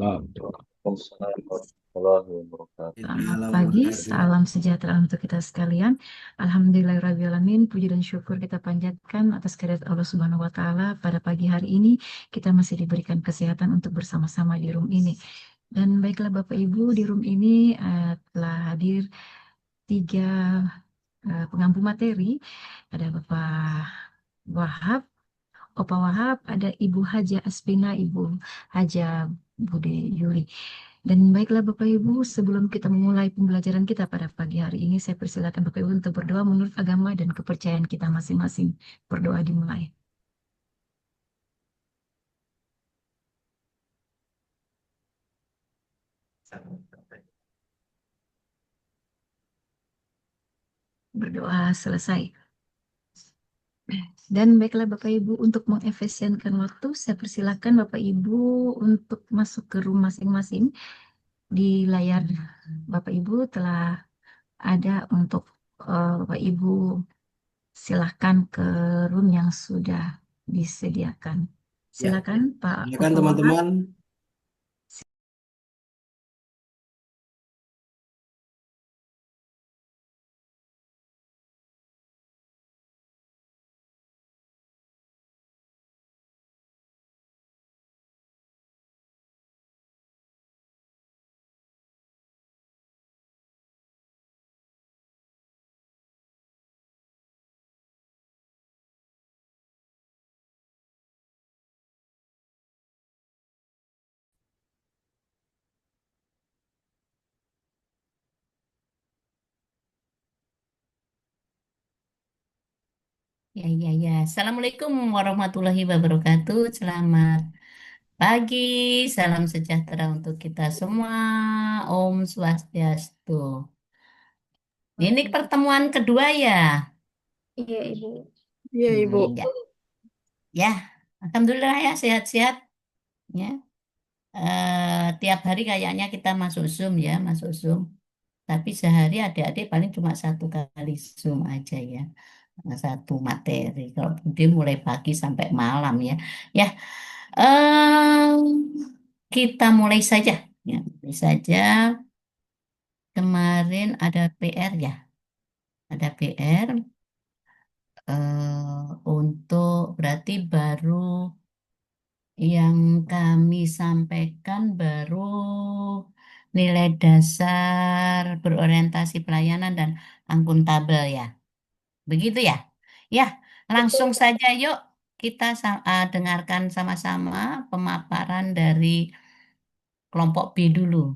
Waalaikumsalam warahmatullahi wabarakatuh. Selamat Halo, pagi, makasih. salam sejahtera untuk kita sekalian. Alhamdulillahirrahmanirrahim, puji dan syukur kita panjatkan atas kehadirat Allah Subhanahu wa Ta'ala. Pada pagi hari ini, kita masih diberikan kesehatan untuk bersama-sama di room ini. Dan baiklah Bapak Ibu, di room ini telah hadir tiga pengampu materi. Ada Bapak Wahab, Opa Wahab, ada Ibu Haja Aspina, Ibu Haja Bude Yuli. Dan baiklah Bapak Ibu, sebelum kita memulai pembelajaran kita pada pagi hari ini, saya persilakan Bapak Ibu untuk berdoa menurut agama dan kepercayaan kita masing-masing. Berdoa dimulai. Berdoa selesai. Dan baiklah Bapak Ibu, untuk mengefisienkan waktu, saya persilakan Bapak Ibu untuk masuk ke room masing-masing. Di layar Bapak Ibu telah ada untuk Bapak Ibu silahkan ke room yang sudah disediakan. Ya, Silakan Pak silakan Opa Wahab. teman-teman. Ya, ya, ya. Assalamualaikum warahmatullahi wabarakatuh. Selamat pagi, salam sejahtera untuk kita semua. Om Swastiastu. Ini pertemuan kedua ya. Iya, Ibu. Iya, Ibu. Ya, ya. Alhamdulillah ya sehat-sehat. Ya. Tiap hari kayaknya kita masuk Zoom ya, masuk Zoom. Tapi sehari adik-adik paling cuma satu kali Zoom aja ya. Satu materi. Kalau Budi mulai pagi sampai malam ya. Ya, Em, kita mulai saja. Ya, mulai saja. Kemarin ada PR ya, ada PR untuk berarti baru yang kami sampaikan baru nilai dasar berorientasi pelayanan dan akuntabel ya. Begitu ya? Ya, langsung saja yuk kita dengarkan sama-sama pemaparan dari kelompok B dulu.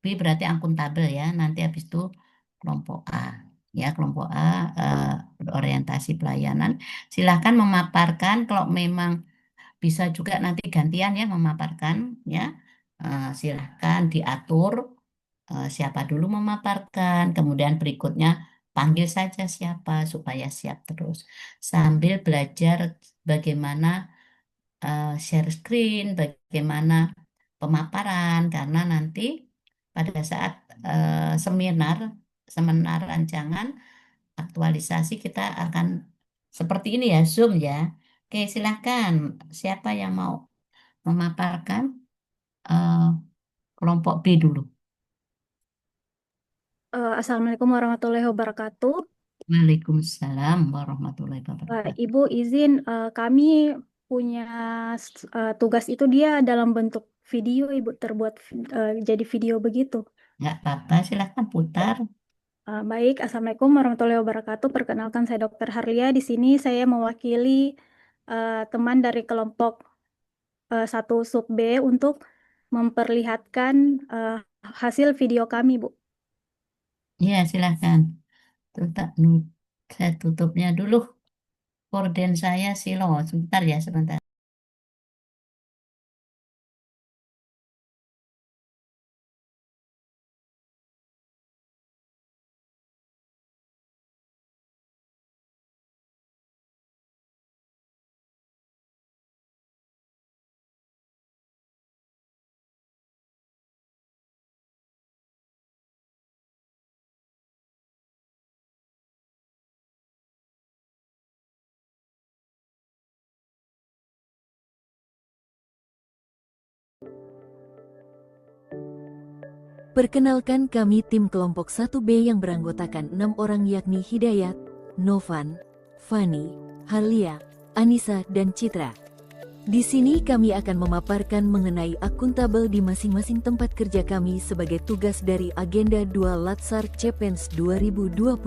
B berarti akuntabel ya. Nanti habis itu kelompok A. Ya, kelompok A berorientasi pelayanan. Silahkan memaparkan kalau memang bisa juga nanti gantian ya memaparkan ya. Silahkan diatur siapa dulu memaparkan, kemudian berikutnya panggil saja siapa supaya siap terus. Sambil belajar bagaimana share screen, bagaimana pemaparan, karena nanti pada saat seminar, seminar rancangan aktualisasi kita akan seperti ini ya, Zoom ya. Oke, silahkan. Siapa yang mau memaparkan eh, kelompok B dulu? Assalamualaikum warahmatullahi wabarakatuh. Waalaikumsalam warahmatullahi wabarakatuh. Ibu izin, kami punya tugas itu dia dalam bentuk video, Ibu terbuat jadi video begitu. Nggak apa-apa, silahkan putar. Baik, Assalamualaikum warahmatullahi wabarakatuh. Perkenalkan saya Dr. Harlia. Di sini saya mewakili teman dari kelompok 1 sub B untuk memperlihatkan hasil video kami, Bu. Ya, silahkan. Tutup, saya tutupnya dulu. Korden saya silo. Sebentar ya, sebentar. Perkenalkan, kami tim kelompok 1B yang beranggotakan 6 orang, yakni Hidayat, Novan, Fani, Harlia, Anissa, dan Citra. Di sini kami akan memaparkan mengenai akuntabel di masing-masing tempat kerja kami sebagai tugas dari Agenda 2 Latsar CPNS 2025.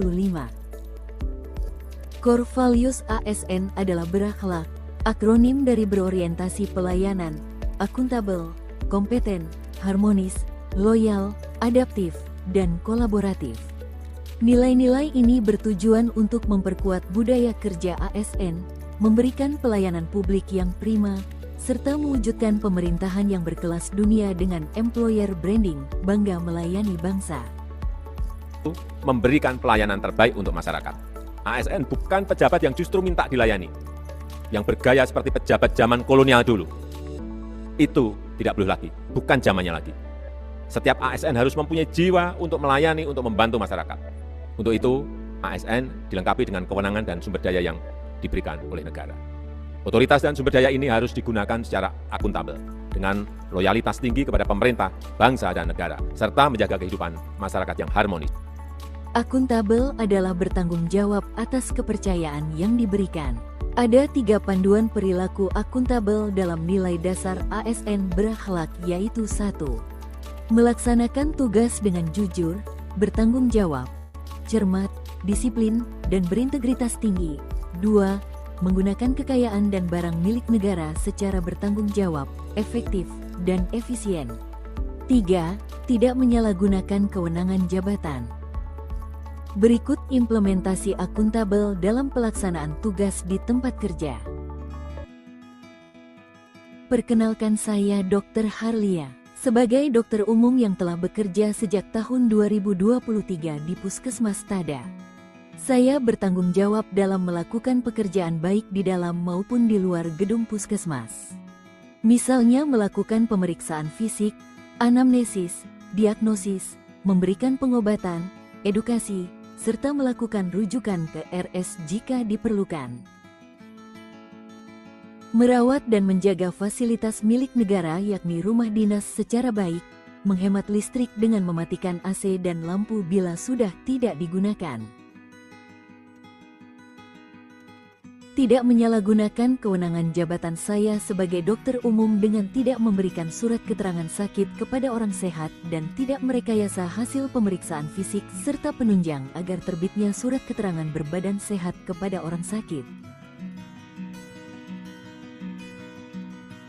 Core Values ASN adalah berakhlak, akronim dari berorientasi pelayanan, akuntabel, kompeten, harmonis, loyal, adaptif, dan kolaboratif. Nilai-nilai ini bertujuan untuk memperkuat budaya kerja ASN, memberikan pelayanan publik yang prima, serta mewujudkan pemerintahan yang berkelas dunia dengan employer branding, bangga melayani bangsa. Memberikan pelayanan terbaik untuk masyarakat. ASN bukan pejabat yang justru minta dilayani, yang bergaya seperti pejabat zaman kolonial dulu. Itu tidak boleh lagi, bukan zamannya lagi. Setiap ASN harus mempunyai jiwa untuk melayani, untuk membantu masyarakat. Untuk itu, ASN dilengkapi dengan kewenangan dan sumber daya yang diberikan oleh negara. Otoritas dan sumber daya ini harus digunakan secara akuntabel, dengan loyalitas tinggi kepada pemerintah, bangsa, dan negara, serta menjaga kehidupan masyarakat yang harmonis. Akuntabel adalah bertanggung jawab atas kepercayaan yang diberikan. Ada 3 panduan perilaku akuntabel dalam nilai dasar ASN berakhlak, yaitu 1. Melaksanakan tugas dengan jujur, bertanggung jawab, cermat, disiplin, dan berintegritas tinggi. 2. Menggunakan kekayaan dan barang milik negara secara bertanggung jawab, efektif, dan efisien. 3. Tidak menyalahgunakan kewenangan jabatan. Berikut implementasi akuntabel dalam pelaksanaan tugas di tempat kerja. Perkenalkan, saya Dr. Harlia. Sebagai dokter umum yang telah bekerja sejak tahun 2023 di Puskesmas Tada, saya bertanggung jawab dalam melakukan pekerjaan baik di dalam maupun di luar gedung puskesmas. Misalnya melakukan pemeriksaan fisik, anamnesis, diagnosis, memberikan pengobatan, edukasi, serta melakukan rujukan ke RS jika diperlukan. Merawat dan menjaga fasilitas milik negara yakni rumah dinas secara baik, menghemat listrik dengan mematikan AC dan lampu bila sudah tidak digunakan. Tidak menyalahgunakan kewenangan jabatan saya sebagai dokter umum dengan tidak memberikan surat keterangan sakit kepada orang sehat dan tidak merekayasa hasil pemeriksaan fisik serta penunjang agar terbitnya surat keterangan berbadan sehat kepada orang sakit.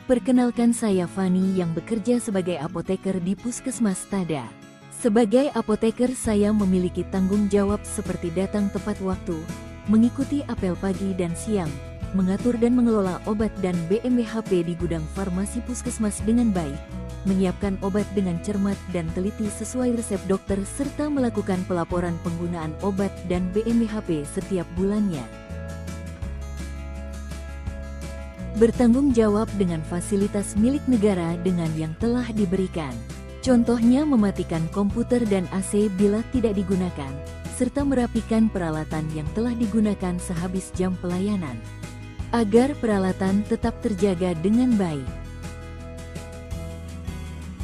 Perkenalkan, saya Fani yang bekerja sebagai apoteker di Puskesmas Tada. Sebagai apoteker, saya memiliki tanggung jawab seperti datang tepat waktu, mengikuti apel pagi dan siang, mengatur dan mengelola obat dan BMWHP di gudang farmasi puskesmas dengan baik, menyiapkan obat dengan cermat dan teliti sesuai resep dokter, serta melakukan pelaporan penggunaan obat dan BMWHP setiap bulannya. Bertanggung jawab dengan fasilitas milik negara dengan yang telah diberikan. Contohnya mematikan komputer dan AC bila tidak digunakan, serta merapikan peralatan yang telah digunakan sehabis jam pelayanan, agar peralatan tetap terjaga dengan baik.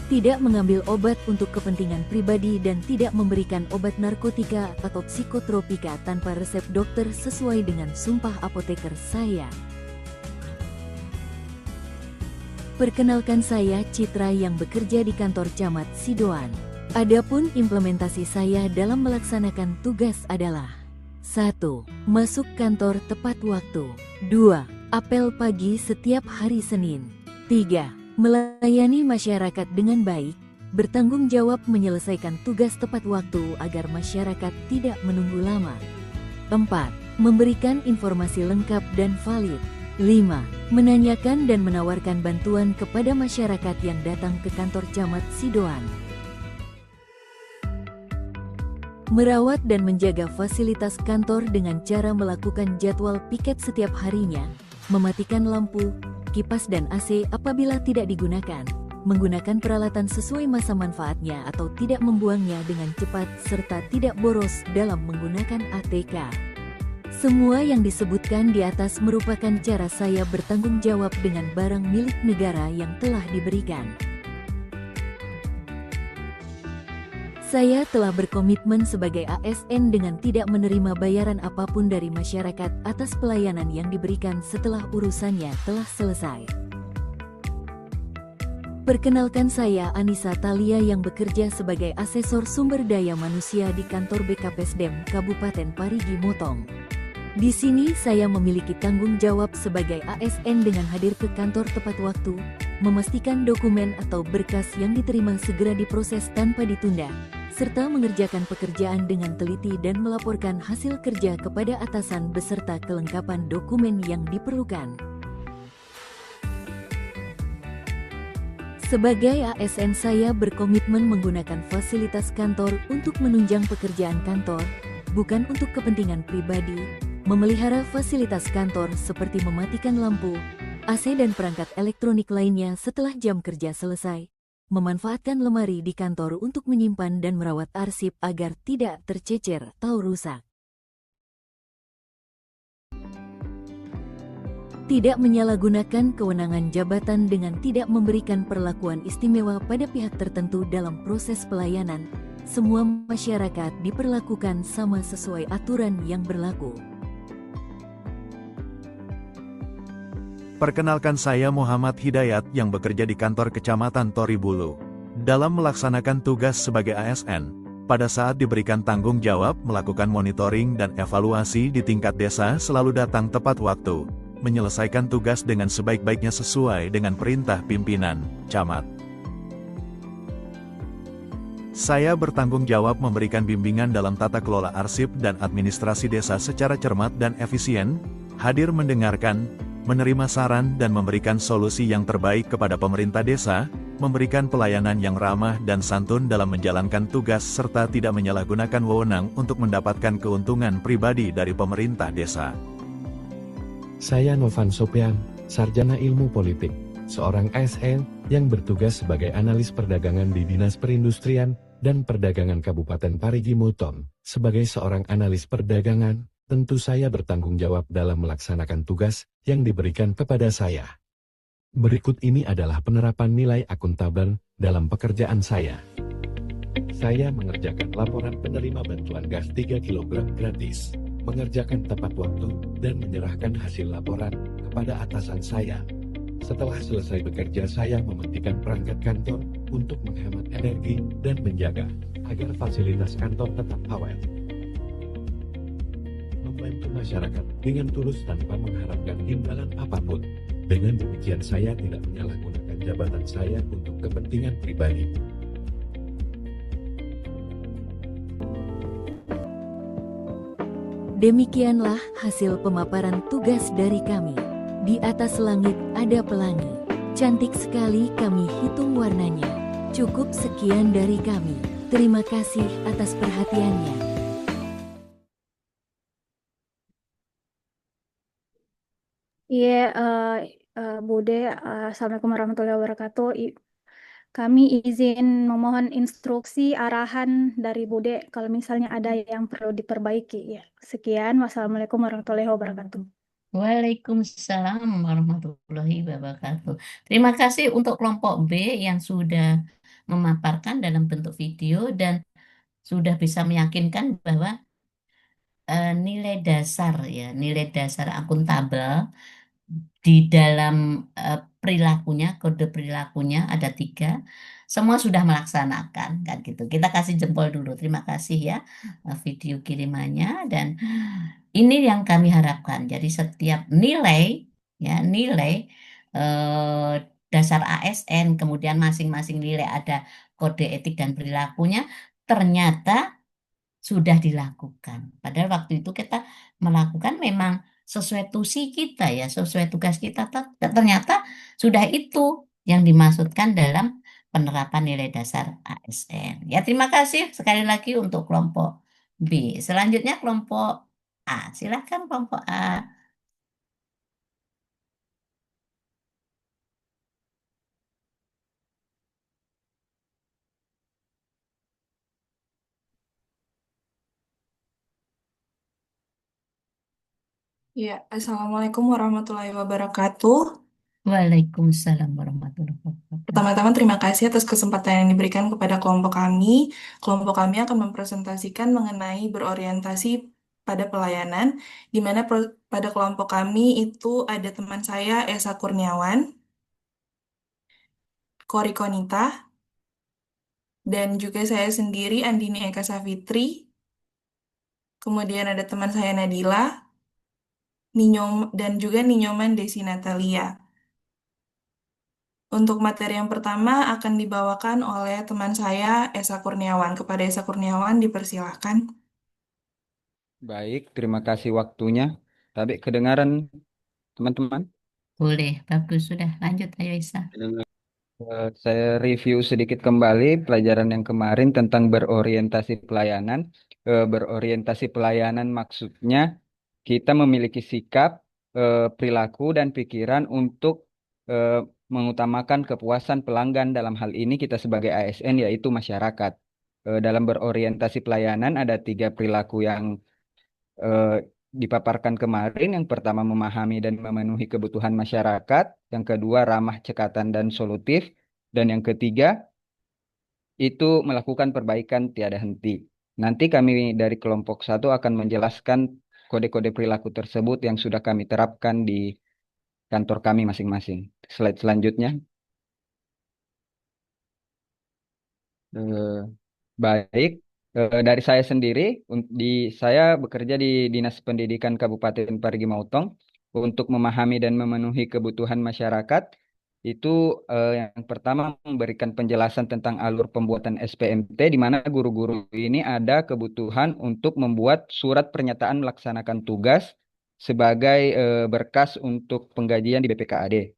Tidak mengambil obat untuk kepentingan pribadi dan tidak memberikan obat narkotika atau psikotropika tanpa resep dokter sesuai dengan sumpah apoteker saya. Perkenalkan, saya Citra yang bekerja di kantor Camat Sidoan. Adapun implementasi saya dalam melaksanakan tugas adalah 1. Masuk kantor tepat waktu. 2. Apel pagi setiap hari Senin. 3. Melayani masyarakat dengan baik, bertanggung jawab menyelesaikan tugas tepat waktu agar masyarakat tidak menunggu lama. 4. Memberikan informasi lengkap dan valid. 5. Menanyakan dan menawarkan bantuan kepada masyarakat yang datang ke kantor Camat Sidoan. Merawat dan menjaga fasilitas kantor dengan cara melakukan jadwal piket setiap harinya, mematikan lampu, kipas dan AC apabila tidak digunakan, menggunakan peralatan sesuai masa manfaatnya atau tidak membuangnya dengan cepat, serta tidak boros dalam menggunakan ATK. Semua yang disebutkan di atas merupakan cara saya bertanggung jawab dengan barang milik negara yang telah diberikan. Saya telah berkomitmen sebagai ASN dengan tidak menerima bayaran apapun dari masyarakat atas pelayanan yang diberikan setelah urusannya telah selesai. Perkenalkan, saya Anissa Thalia yang bekerja sebagai asesor sumber daya manusia di kantor BKPSDM Kabupaten Parigi Motong. Di sini saya memiliki tanggung jawab sebagai ASN dengan hadir ke kantor tepat waktu, memastikan dokumen atau berkas yang diterima segera diproses tanpa ditunda, serta mengerjakan pekerjaan dengan teliti dan melaporkan hasil kerja kepada atasan beserta kelengkapan dokumen yang diperlukan. Sebagai ASN, saya berkomitmen menggunakan fasilitas kantor untuk menunjang pekerjaan kantor, bukan untuk kepentingan pribadi. Memelihara fasilitas kantor seperti mematikan lampu, AC dan perangkat elektronik lainnya setelah jam kerja selesai. Memanfaatkan lemari di kantor untuk menyimpan dan merawat arsip agar tidak tercecer atau rusak. Tidak menyalahgunakan kewenangan jabatan dengan tidak memberikan perlakuan istimewa pada pihak tertentu dalam proses pelayanan. Semua masyarakat diperlakukan sama sesuai aturan yang berlaku. Perkenalkan, saya Muhammad Hidayat yang bekerja di kantor Kecamatan Toribulu. Dalam melaksanakan tugas sebagai ASN, pada saat diberikan tanggung jawab melakukan monitoring dan evaluasi di tingkat desa, selalu datang tepat waktu, menyelesaikan tugas dengan sebaik-baiknya sesuai dengan perintah pimpinan camat. Saya bertanggung jawab memberikan bimbingan dalam tata kelola arsip dan administrasi desa secara cermat dan efisien, hadir mendengarkan, menerima saran dan memberikan solusi yang terbaik kepada pemerintah desa, memberikan pelayanan yang ramah dan santun dalam menjalankan tugas serta tidak menyalahgunakan wewenang untuk mendapatkan keuntungan pribadi dari pemerintah desa. Saya Novan Sopian, Sarjana Ilmu Politik, seorang ASN yang bertugas sebagai analis perdagangan di Dinas Perindustrian dan Perdagangan Kabupaten Parigi Motong. Sebagai seorang analis perdagangan, tentu saya bertanggung jawab dalam melaksanakan tugas yang diberikan kepada saya. Berikut ini adalah penerapan nilai akuntabel dalam pekerjaan saya. Saya mengerjakan laporan penerima bantuan gas 3 kg gratis, mengerjakan tepat waktu, dan menyerahkan hasil laporan kepada atasan saya. Setelah selesai bekerja, saya mematikan perangkat kantor untuk menghemat energi dan menjaga agar fasilitas kantor tetap awet. Membantu masyarakat dengan tulus tanpa mengharapkan imbalan apapun. Dengan demikian saya tidak menyalahgunakan jabatan saya untuk kepentingan pribadi. Demikianlah hasil pemaparan tugas dari kami. Di atas langit ada pelangi. Cantik sekali kami hitung warnanya. Cukup sekian dari kami. Terima kasih atas perhatiannya. Iya, Bude, Assalamualaikum warahmatullahi wabarakatuh. Kami izin memohon instruksi arahan dari Bude kalau misalnya ada yang perlu diperbaiki. Ya, sekian. Wassalamualaikum warahmatullahi wabarakatuh. Waalaikumsalam warahmatullahi wabarakatuh. Terima kasih untuk kelompok B yang sudah memaparkan dalam bentuk video dan sudah bisa meyakinkan bahwa nilai dasar nilai dasar akuntabel di dalam perilakunya, kode perilakunya ada 3, semua sudah melaksanakan kan gitu. Kita kasih jempol dulu, terima kasih ya video kirimannya, dan ini yang kami harapkan. Jadi setiap nilai nilai dasar ASN, kemudian masing-masing nilai ada kode etik dan perilakunya, ternyata sudah dilakukan. Padahal waktu itu kita melakukan memang sesuai tusi kita sesuai tugas kita. Ternyata sudah itu yang dimaksudkan dalam penerapan nilai dasar ASN. Ya, terima kasih sekali lagi untuk kelompok B. Selanjutnya kelompok A. Silakan kelompok A. Ya, Assalamualaikum warahmatullahi wabarakatuh. Waalaikumsalam warahmatullahi wabarakatuh. Pertama-tama terima kasih atas kesempatan yang diberikan kepada kelompok kami. Kelompok kami akan mempresentasikan mengenai berorientasi pada pelayanan, di mana pada kelompok kami itu ada teman saya Esa Kurniawan, Kori Konita, dan juga saya sendiri Andini Eka Safitri. Kemudian ada teman saya Nadila, dan juga Ninyoman Desi Natalia. Untuk materi yang pertama akan dibawakan oleh teman saya Esa Kurniawan. Kepada Esa Kurniawan dipersilahkan. Baik, terima kasih waktunya. Tapi kedengaran teman-teman? Boleh, bagus. Sudah, lanjut. Ayo, Isa. Saya review sedikit kembali pelajaran yang kemarin tentang berorientasi pelayanan. Berorientasi pelayanan maksudnya kita memiliki sikap, perilaku, dan pikiran untuk eh, mengutamakan kepuasan pelanggan. Dalam hal ini kita sebagai ASN yaitu masyarakat. Dalam berorientasi pelayanan ada 3 perilaku yang eh, dipaparkan kemarin. Yang pertama memahami dan memenuhi kebutuhan masyarakat, yang kedua ramah, cekatan, dan solutif, dan yang ketiga itu melakukan perbaikan tiada henti. Nanti kami dari kelompok 1 akan menjelaskan kode-kode perilaku tersebut yang sudah kami terapkan di kantor kami masing-masing. Slide selanjutnya. Eh, Baik, dari saya sendiri, saya bekerja di Dinas Pendidikan Kabupaten Parigi Mutong untuk memahami dan memenuhi kebutuhan masyarakat. Itu yang pertama memberikan penjelasan tentang alur pembuatan SPMT, di mana guru-guru ini ada kebutuhan untuk membuat surat pernyataan melaksanakan tugas sebagai berkas untuk penggajian di BPKAD.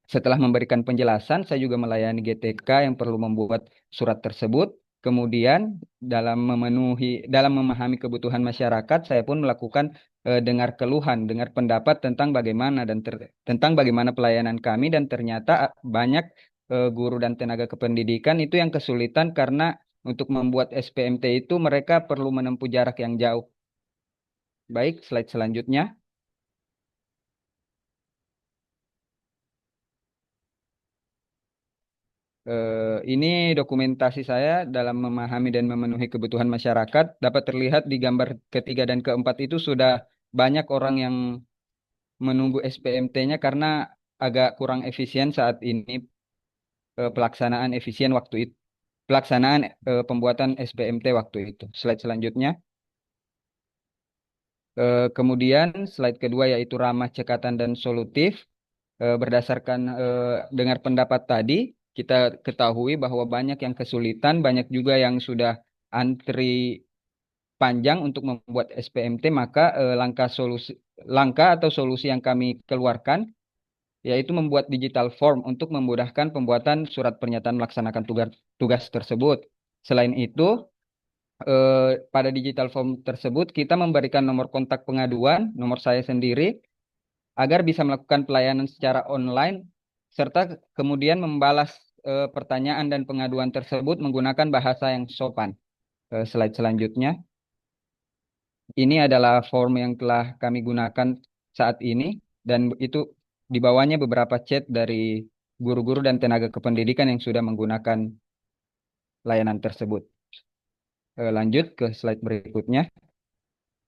Setelah memberikan penjelasan, saya juga melayani GTK yang perlu membuat surat tersebut. Kemudian dalam memahami kebutuhan masyarakat, saya pun melakukan dengar keluhan, dengar pendapat tentang bagaimana tentang bagaimana pelayanan kami, dan ternyata banyak guru dan tenaga kependidikan itu yang kesulitan karena untuk membuat SPMT itu mereka perlu menempuh jarak yang jauh. Baik, slide selanjutnya. Ini dokumentasi saya dalam memahami dan memenuhi kebutuhan masyarakat. Dapat terlihat di gambar ketiga dan keempat itu sudah banyak orang yang menunggu SPMT-nya karena agak kurang efisien saat ini pelaksanaan efisien waktu itu. Pelaksanaan pembuatan SPMT waktu itu. Slide selanjutnya. Kemudian slide kedua yaitu ramah, cekatan, dan solutif. Berdasarkan dengar pendapat tadi, kita ketahui bahwa banyak yang kesulitan, banyak juga yang sudah antri panjang untuk membuat SPMT, maka langkah atau solusi yang kami keluarkan yaitu membuat digital form untuk memudahkan pembuatan surat pernyataan melaksanakan tugas tersebut. Selain itu, pada digital form tersebut kita memberikan nomor kontak pengaduan, nomor saya sendiri, agar bisa melakukan pelayanan secara online, serta kemudian membalas pertanyaan dan pengaduan tersebut menggunakan bahasa yang sopan. Slide selanjutnya. Ini adalah form yang telah kami gunakan saat ini, dan itu di bawahnya beberapa chat dari guru-guru dan tenaga kependidikan yang sudah menggunakan layanan tersebut. Lanjut ke slide berikutnya.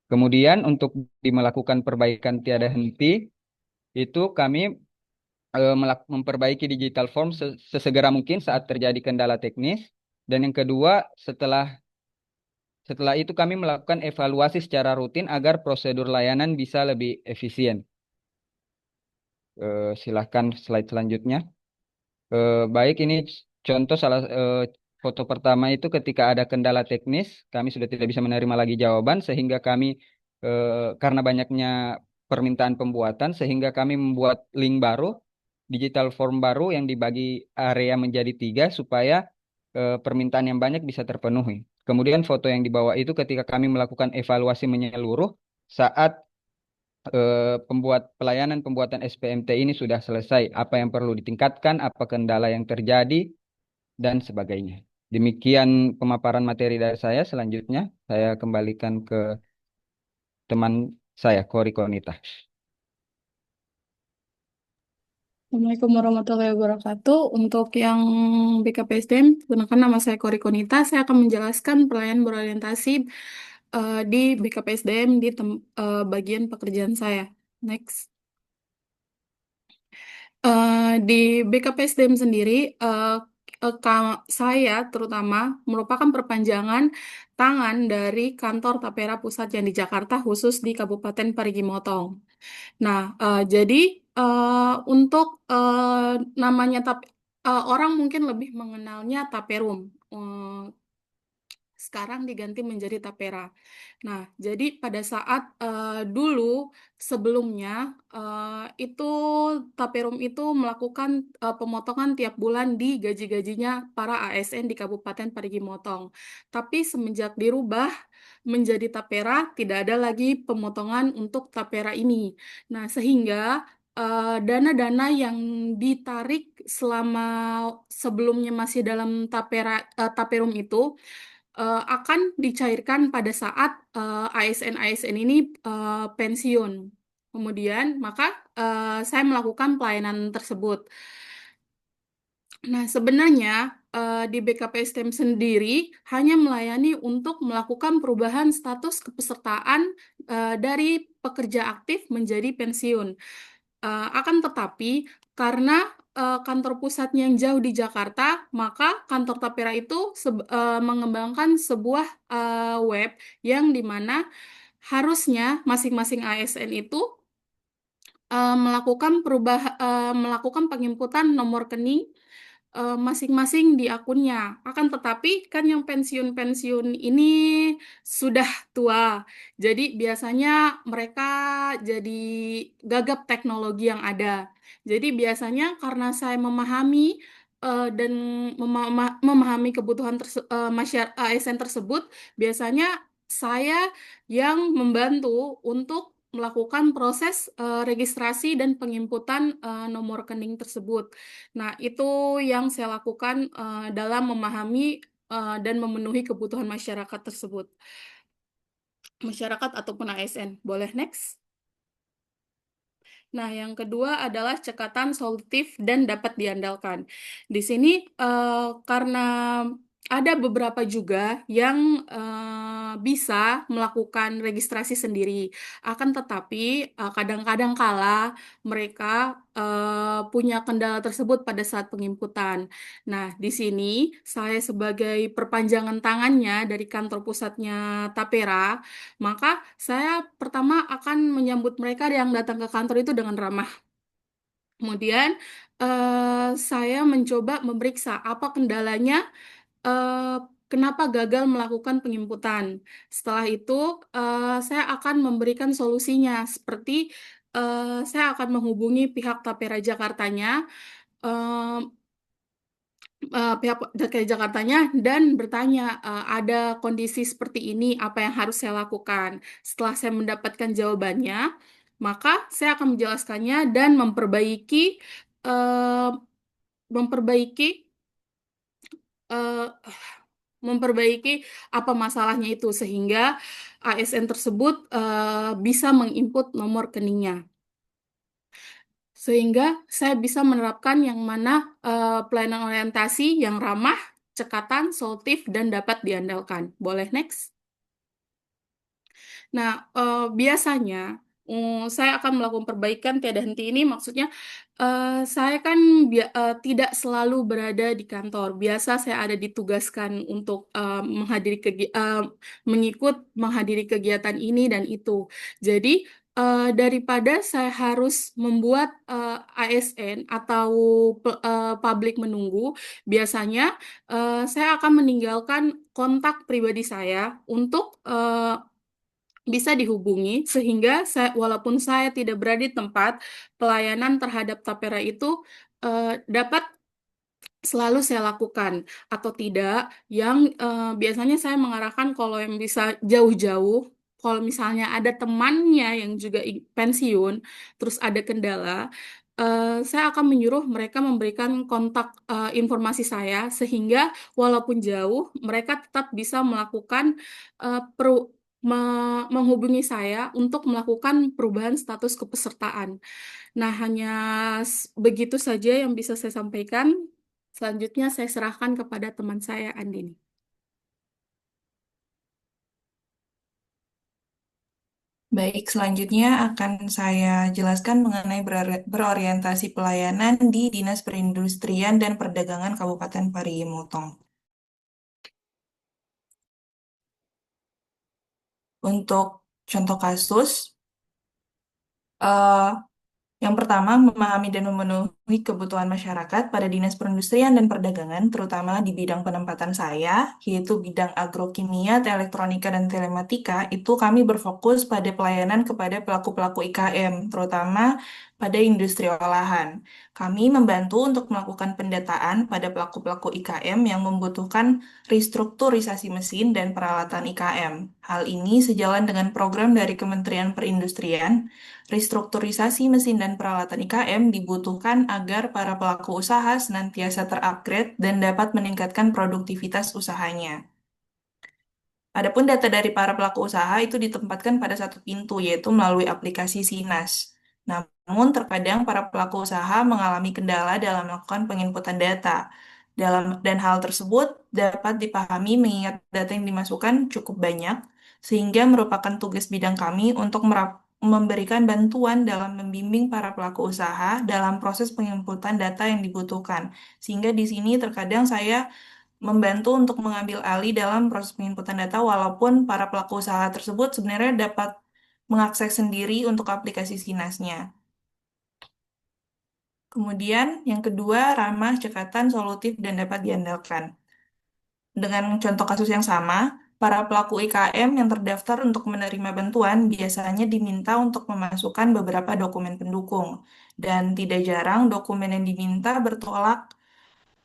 Kemudian untuk melakukan perbaikan tiada henti, itu kami memperbaiki digital form sesegera mungkin saat terjadi kendala teknis. Dan yang kedua, setelah itu kami melakukan evaluasi secara rutin agar prosedur layanan bisa lebih efisien. Silahkan slide selanjutnya. Baik, ini contoh foto pertama itu ketika ada kendala teknis, kami sudah tidak bisa menerima lagi jawaban, sehingga kami karena banyaknya permintaan pembuatan, sehingga kami membuat link baru, digital form baru yang dibagi area menjadi 3 supaya permintaan yang banyak bisa terpenuhi. Kemudian foto yang di bawah itu ketika kami melakukan evaluasi menyeluruh saat pembuatan SPMT ini sudah selesai, apa yang perlu ditingkatkan, apa kendala yang terjadi, dan sebagainya. Demikian pemaparan materi dari saya. Selanjutnya saya kembalikan ke teman saya, Kori Konita. Assalamualaikum warahmatullahi wabarakatuh. Untuk yang BKPSDM, gunakan nama saya Kori Konita. Saya akan menjelaskan pelayanan berorientasi di BKPSDM di bagian pekerjaan saya. Next. Di BKPSDM sendiri, saya terutama merupakan perpanjangan tangan dari kantor Tapera Pusat yang di Jakarta, khusus di Kabupaten Parigi Motong. Nah, jadi untuk namanya orang mungkin lebih mengenalnya Taperum. Sekarang diganti menjadi Tapera. Nah, jadi pada saat dulu sebelumnya itu Taperum itu melakukan pemotongan tiap bulan di gaji-gajinya para ASN di Kabupaten Parigi Motong. Tapi semenjak dirubah menjadi Tapera, tidak ada lagi pemotongan untuk Tapera ini. Nah, sehingga dana-dana yang ditarik selama sebelumnya masih dalam Taperum itu akan dicairkan pada saat ASN-ASN ini pensiun. Kemudian, maka saya melakukan pelayanan tersebut. Nah, sebenarnya di BKPSDM sendiri hanya melayani untuk melakukan perubahan status kepesertaan dari pekerja aktif menjadi pensiun. Akan tetapi, karena kantor pusatnya yang jauh di Jakarta, maka kantor Tapera itu mengembangkan sebuah web yang dimana harusnya masing-masing ASN itu melakukan penginputan nomor rekening masing-masing di akunnya. Akan tetapi kan yang pensiun-pensiun ini sudah tua. Jadi biasanya mereka jadi gagap teknologi yang ada. Jadi biasanya karena saya memahami dan memahami kebutuhan masyarakat ASN tersebut, biasanya saya yang membantu untuk melakukan proses registrasi dan penginputan nomor rekening tersebut. Nah, itu yang saya lakukan dalam memahami dan memenuhi kebutuhan masyarakat tersebut. Masyarakat ataupun ASN. Boleh next? Nah, yang kedua adalah cekatan solutif dan dapat diandalkan. Di sini karena ada beberapa juga yang bisa melakukan registrasi sendiri. Akan tetapi kadang-kadang kala mereka punya kendala tersebut pada saat penginputan. Nah, di sini saya sebagai perpanjangan tangannya dari kantor pusatnya Tapera, maka saya pertama akan menyambut mereka yang datang ke kantor itu dengan ramah. Kemudian saya mencoba memeriksa apa kendalanya, kenapa gagal melakukan penginputan. Setelah itu saya akan memberikan solusinya, seperti saya akan menghubungi pihak Tapera Jakartanya, pihak DKI Jakartanya, dan bertanya ada kondisi seperti ini, apa yang harus saya lakukan. Setelah saya mendapatkan jawabannya, maka saya akan menjelaskannya dan memperbaiki eh, memperbaiki eh, memperbaiki apa masalahnya itu, sehingga ASN tersebut bisa menginput nomor rekeningnya. Sehingga saya bisa menerapkan yang mana pelayanan orientasi yang ramah, cekatan, solutif, dan dapat diandalkan. Boleh next? Nah, biasanya saya akan melakukan perbaikan tiada henti ini, maksudnya saya kan tidak selalu berada di kantor. Biasa saya ada ditugaskan untuk menghadiri kegiatan ini dan itu. Jadi daripada saya harus membuat ASN atau publik menunggu, biasanya saya akan meninggalkan kontak pribadi saya untuk bisa dihubungi, sehingga walaupun saya tidak berada di tempat, pelayanan terhadap Tapera itu dapat selalu saya lakukan. Atau tidak, yang biasanya saya mengarahkan kalau yang bisa jauh-jauh, kalau misalnya ada temannya yang juga pensiun, terus ada kendala, saya akan menyuruh mereka memberikan kontak informasi saya, sehingga walaupun jauh, mereka tetap bisa melakukan menghubungi saya untuk melakukan perubahan status kepesertaan. Nah, hanya begitu saja yang bisa saya sampaikan. Selanjutnya saya serahkan kepada teman saya, Andini. Baik, selanjutnya akan saya jelaskan mengenai berorientasi pelayanan di Dinas Perindustrian dan Perdagangan Kabupaten Parigi Mutong. Untuk contoh kasus, eh, yang pertama, memahami dan memenuhi kebutuhan masyarakat pada Dinas Perindustrian dan Perdagangan, terutama di bidang penempatan saya, yaitu bidang agrokimia, elektronika, dan telematika, itu kami berfokus pada pelayanan kepada pelaku-pelaku IKM, terutama pada industri olahan. Kami membantu untuk melakukan pendataan pada pelaku-pelaku IKM yang membutuhkan restrukturisasi mesin dan peralatan IKM. Hal ini sejalan dengan program dari Kementerian Perindustrian. Restrukturisasi mesin dan peralatan IKM dibutuhkan agar para pelaku usaha senantiasa terupgrade dan dapat meningkatkan produktivitas usahanya. Adapun data dari para pelaku usaha itu ditempatkan pada satu pintu, yaitu melalui aplikasi Sinas. Namun, terkadang para pelaku usaha mengalami kendala dalam melakukan penginputan data. Dan hal tersebut dapat dipahami mengingat data yang dimasukkan cukup banyak, sehingga merupakan tugas bidang kami untuk memberikan bantuan dalam membimbing para pelaku usaha dalam proses penginputan data yang dibutuhkan. Sehingga di sini terkadang saya membantu untuk mengambil alih dalam proses penginputan data walaupun para pelaku usaha tersebut sebenarnya dapat mengakses sendiri untuk aplikasi Sinasnya. Kemudian yang kedua, ramah, cekatan, solutif, dan dapat diandalkan. Dengan contoh kasus yang sama, para pelaku IKM yang terdaftar untuk menerima bantuan biasanya diminta untuk memasukkan beberapa dokumen pendukung. Dan tidak jarang dokumen yang diminta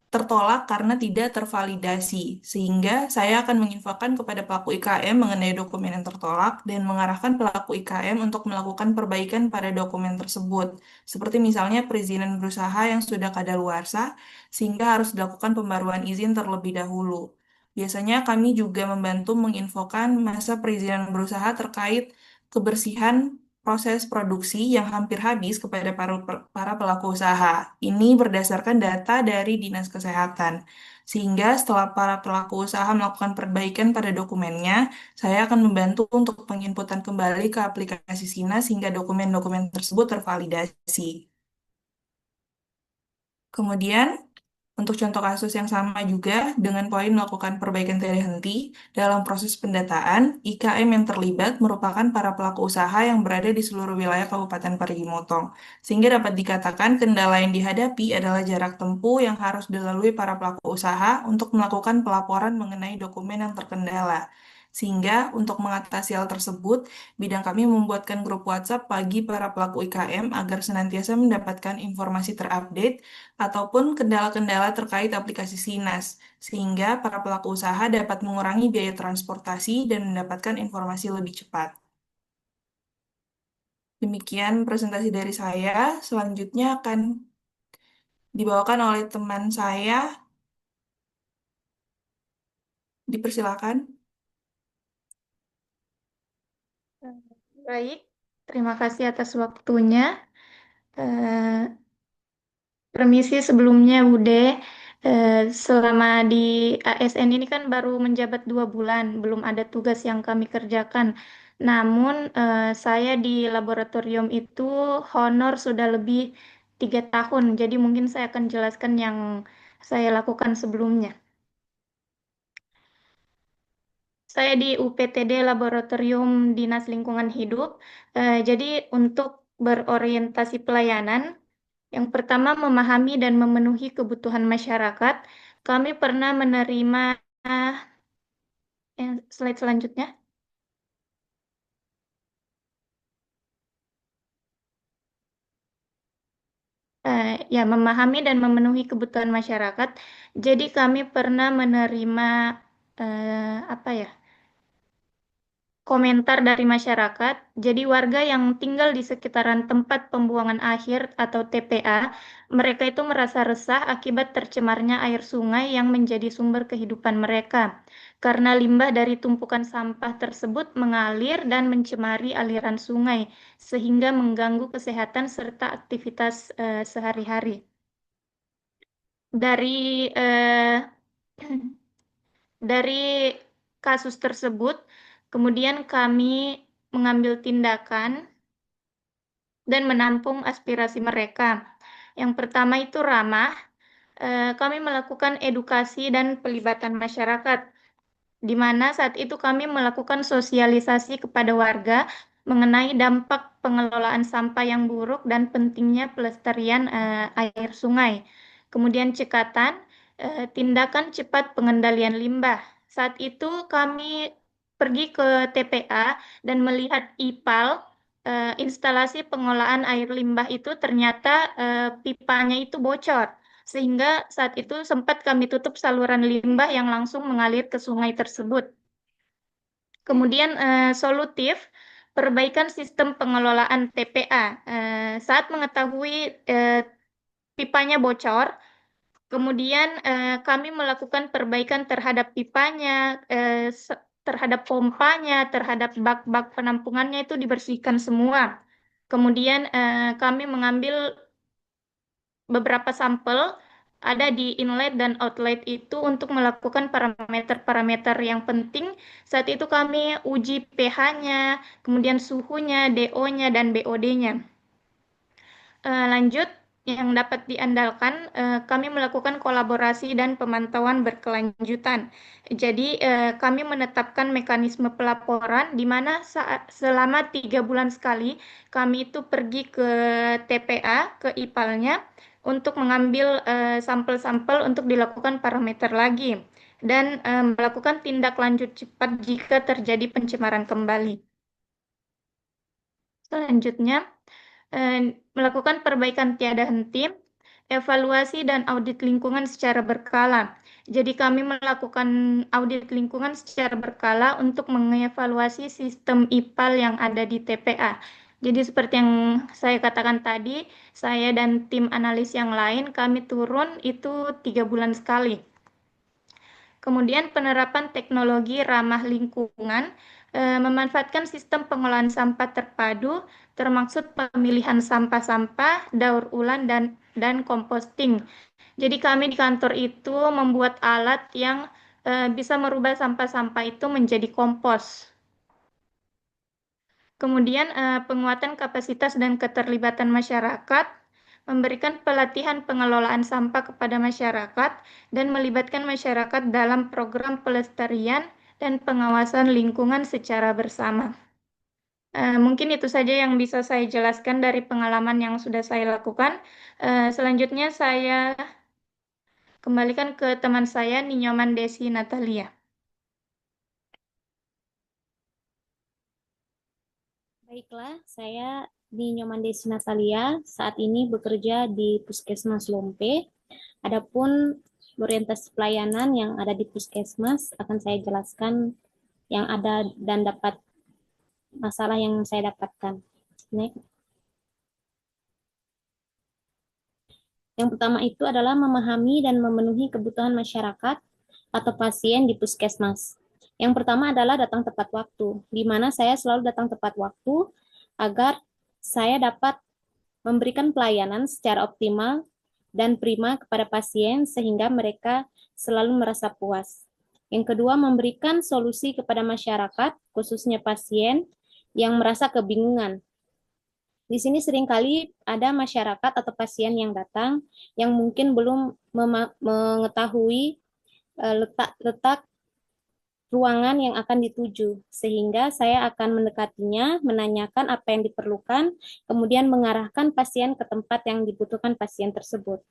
tertolak karena tidak tervalidasi, sehingga saya akan menginfokan kepada pelaku IKM mengenai dokumen yang tertolak dan mengarahkan pelaku IKM untuk melakukan perbaikan pada dokumen tersebut, seperti misalnya perizinan berusaha yang sudah kadaluarsa, sehingga harus dilakukan pembaruan izin terlebih dahulu. Biasanya kami juga membantu menginfokan masa perizinan berusaha terkait kebersihan proses produksi yang hampir habis kepada para pelaku usaha. Ini berdasarkan data dari Dinas Kesehatan. Sehingga setelah para pelaku usaha melakukan perbaikan pada dokumennya, saya akan membantu untuk penginputan kembali ke aplikasi Sina sehingga dokumen-dokumen tersebut tervalidasi. Kemudian, untuk contoh kasus yang sama juga, dengan poin melakukan perbaikan tidak henti, dalam proses pendataan, IKM yang terlibat merupakan para pelaku usaha yang berada di seluruh wilayah Kabupaten Parigi Motong. Sehingga dapat dikatakan kendala yang dihadapi adalah jarak tempuh yang harus dilalui para pelaku usaha untuk melakukan pelaporan mengenai dokumen yang terkendala. Sehingga untuk mengatasi hal tersebut, bidang kami membuatkan grup WhatsApp bagi para pelaku IKM agar senantiasa mendapatkan informasi terupdate ataupun kendala-kendala terkait aplikasi Sinas, sehingga para pelaku usaha dapat mengurangi biaya transportasi dan mendapatkan informasi lebih cepat. Demikian presentasi dari saya. Selanjutnya akan dibawakan oleh teman saya. Dipersilakan. Baik, terima kasih atas waktunya. Eh, Permisi sebelumnya, Bude. Selama di ASN ini kan baru menjabat 2 bulan, belum ada tugas yang kami kerjakan. Namun saya di laboratorium itu honor sudah lebih 3 tahun. Jadi mungkin saya akan jelaskan yang saya lakukan sebelumnya. Saya di UPTD Laboratorium Dinas Lingkungan Hidup. Jadi untuk berorientasi pelayanan, yang pertama memahami dan memenuhi kebutuhan masyarakat. Kami pernah menerima slide selanjutnya. Ya, memahami dan memenuhi kebutuhan masyarakat. Jadi kami pernah menerima apa ya? komentar dari masyarakat. Jadi warga yang tinggal di sekitaran tempat pembuangan akhir atau TPA, mereka itu merasa resah akibat tercemarnya air sungai yang menjadi sumber kehidupan mereka. Karena limbah dari tumpukan sampah tersebut mengalir dan mencemari aliran sungai, sehingga mengganggu kesehatan serta aktivitas sehari-hari. Dari dari kasus tersebut, kemudian kami mengambil tindakan dan menampung aspirasi mereka. Yang pertama itu ramah. Kami melakukan edukasi dan pelibatan masyarakat, di mana saat itu kami melakukan sosialisasi kepada warga mengenai dampak pengelolaan sampah yang buruk dan pentingnya pelestarian air sungai. Kemudian cekatan, tindakan cepat pengendalian limbah. Saat itu kami pergi ke TPA dan melihat IPAL, instalasi pengolahan air limbah itu ternyata pipanya itu bocor. Sehingga saat itu sempat kami tutup saluran limbah yang langsung mengalir ke sungai tersebut. Kemudian solutif, perbaikan sistem pengelolaan TPA. Saat mengetahui pipanya bocor, kemudian kami melakukan perbaikan terhadap pipanya, terhadap pompanya, terhadap bak-bak penampungannya itu dibersihkan semua. Kemudian kami mengambil beberapa sampel ada di inlet dan outlet itu untuk melakukan parameter-parameter yang penting. Saat itu kami uji pH-nya, kemudian suhunya, DO-nya, dan BOD-nya. Lanjut, yang dapat diandalkan, kami melakukan kolaborasi dan pemantauan berkelanjutan. Jadi, kami menetapkan mekanisme pelaporan di mana selama 3 bulan sekali kami itu pergi ke TPA, ke IPAL-nya, untuk mengambil sampel-sampel untuk dilakukan parameter lagi dan melakukan tindak lanjut cepat jika terjadi pencemaran kembali. Selanjutnya, melakukan perbaikan tiada henti, evaluasi dan audit lingkungan secara berkala. Jadi kami melakukan audit lingkungan secara berkala untuk mengevaluasi sistem IPAL yang ada di TPA. Jadi seperti yang saya katakan tadi, saya dan tim analis yang lain, kami turun itu 3 bulan sekali. Kemudian penerapan teknologi ramah lingkungan, memanfaatkan sistem pengolahan sampah terpadu, termaksud pemilihan sampah-sampah, daur ulang, dan composting. Jadi kami di kantor itu membuat alat yang bisa merubah sampah-sampah itu menjadi kompos. Kemudian penguatan kapasitas dan keterlibatan masyarakat, memberikan pelatihan pengelolaan sampah kepada masyarakat, dan melibatkan masyarakat dalam program pelestarian dan pengawasan lingkungan secara bersama. Mungkin itu saja yang bisa saya jelaskan dari pengalaman yang sudah saya lakukan. Selanjutnya saya kembalikan ke teman saya, Ninyoman Desi Natalia. Baiklah, saya Ninyoman Desi Natalia saat ini bekerja di Puskesmas Lompe. Adapun orientasi pelayanan yang ada di Puskesmas akan saya jelaskan yang ada dan dapat masalah yang saya dapatkan. Next. Yang pertama itu adalah memahami dan memenuhi kebutuhan masyarakat atau pasien di Puskesmas. Yang pertama adalah datang tepat waktu, di mana saya selalu datang tepat waktu agar saya dapat memberikan pelayanan secara optimal dan prima kepada pasien sehingga mereka selalu merasa puas. Yang kedua, memberikan solusi kepada masyarakat, khususnya pasien yang merasa kebingungan. Di sini seringkali ada masyarakat atau pasien yang datang yang mungkin belum mengetahui letak ruangan yang akan dituju, sehingga saya akan mendekatinya, menanyakan apa yang diperlukan, kemudian mengarahkan pasien ke tempat yang dibutuhkan pasien tersebut.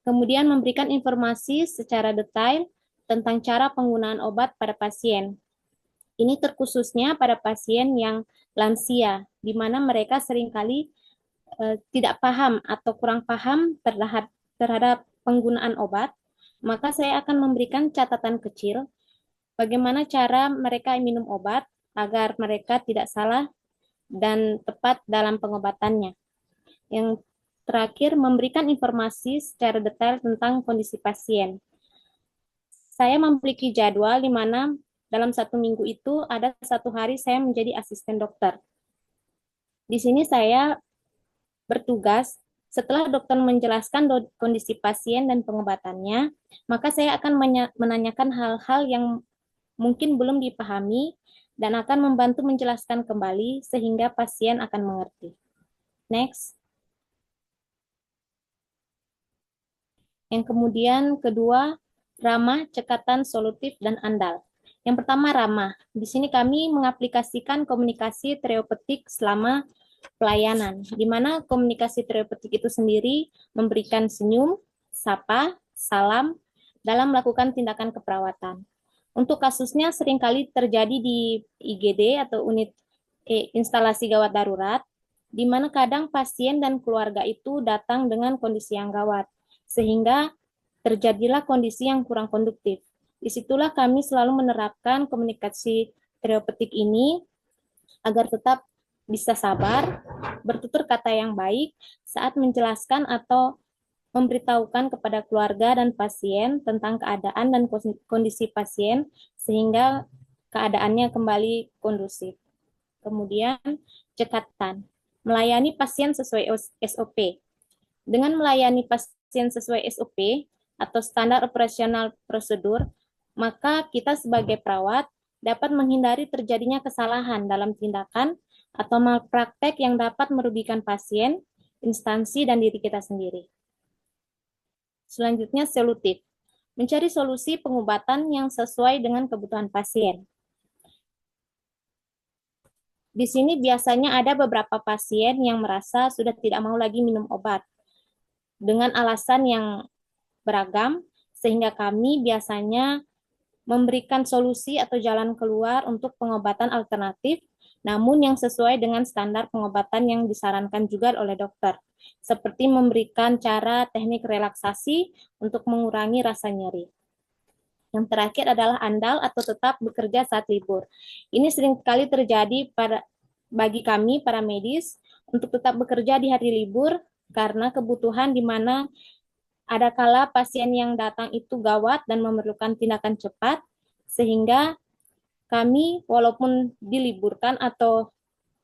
Kemudian memberikan informasi secara detail tentang cara penggunaan obat pada pasien. Ini terkhususnya pada pasien yang lansia, di mana mereka seringkali tidak paham atau kurang paham terhadap penggunaan obat, maka saya akan memberikan catatan kecil bagaimana cara mereka minum obat agar mereka tidak salah dan tepat dalam pengobatannya. Yang terakhir, memberikan informasi secara detail tentang kondisi pasien. Saya memiliki jadwal di mana dalam 1 minggu itu ada 1 hari saya menjadi asisten dokter. Di sini saya bertugas setelah dokter menjelaskan kondisi pasien dan pengobatannya, maka saya akan menanyakan hal-hal yang mungkin belum dipahami dan akan membantu menjelaskan kembali sehingga pasien akan mengerti. Next. Yang kemudian kedua, ramah, cekatan, solutif, dan andal. Yang pertama, ramah. Di sini kami mengaplikasikan komunikasi terapeutik selama pelayanan, di mana komunikasi terapeutik itu sendiri memberikan senyum, sapa, salam dalam melakukan tindakan keperawatan. Untuk kasusnya seringkali terjadi di IGD atau unit instalasi gawat darurat, di mana kadang pasien dan keluarga itu datang dengan kondisi yang gawat, sehingga terjadilah kondisi yang kurang konduktif. Disitulah kami selalu menerapkan komunikasi terapeutik ini agar tetap bisa sabar, bertutur kata yang baik saat menjelaskan atau memberitahukan kepada keluarga dan pasien tentang keadaan dan kondisi pasien sehingga keadaannya kembali kondusif. Kemudian, cekatan, melayani pasien sesuai SOP. Dengan melayani pasien sesuai SOP atau standar operasional prosedur, maka kita sebagai perawat dapat menghindari terjadinya kesalahan dalam tindakan atau malpraktek yang dapat merugikan pasien, instansi, dan diri kita sendiri. Selanjutnya, solutif. Mencari solusi pengobatan yang sesuai dengan kebutuhan pasien. Di sini biasanya ada beberapa pasien yang merasa sudah tidak mau lagi minum obat dengan alasan yang beragam, sehingga kami biasanya memberikan solusi atau jalan keluar untuk pengobatan alternatif, namun yang sesuai dengan standar pengobatan yang disarankan juga oleh dokter, seperti memberikan cara teknik relaksasi untuk mengurangi rasa nyeri. Yang terakhir adalah andal atau tetap bekerja saat libur. Ini sering sekali terjadi bagi kami, para medis, untuk tetap bekerja di hari libur karena kebutuhan di mana ada kala pasien yang datang itu gawat dan memerlukan tindakan cepat, sehingga kami walaupun diliburkan atau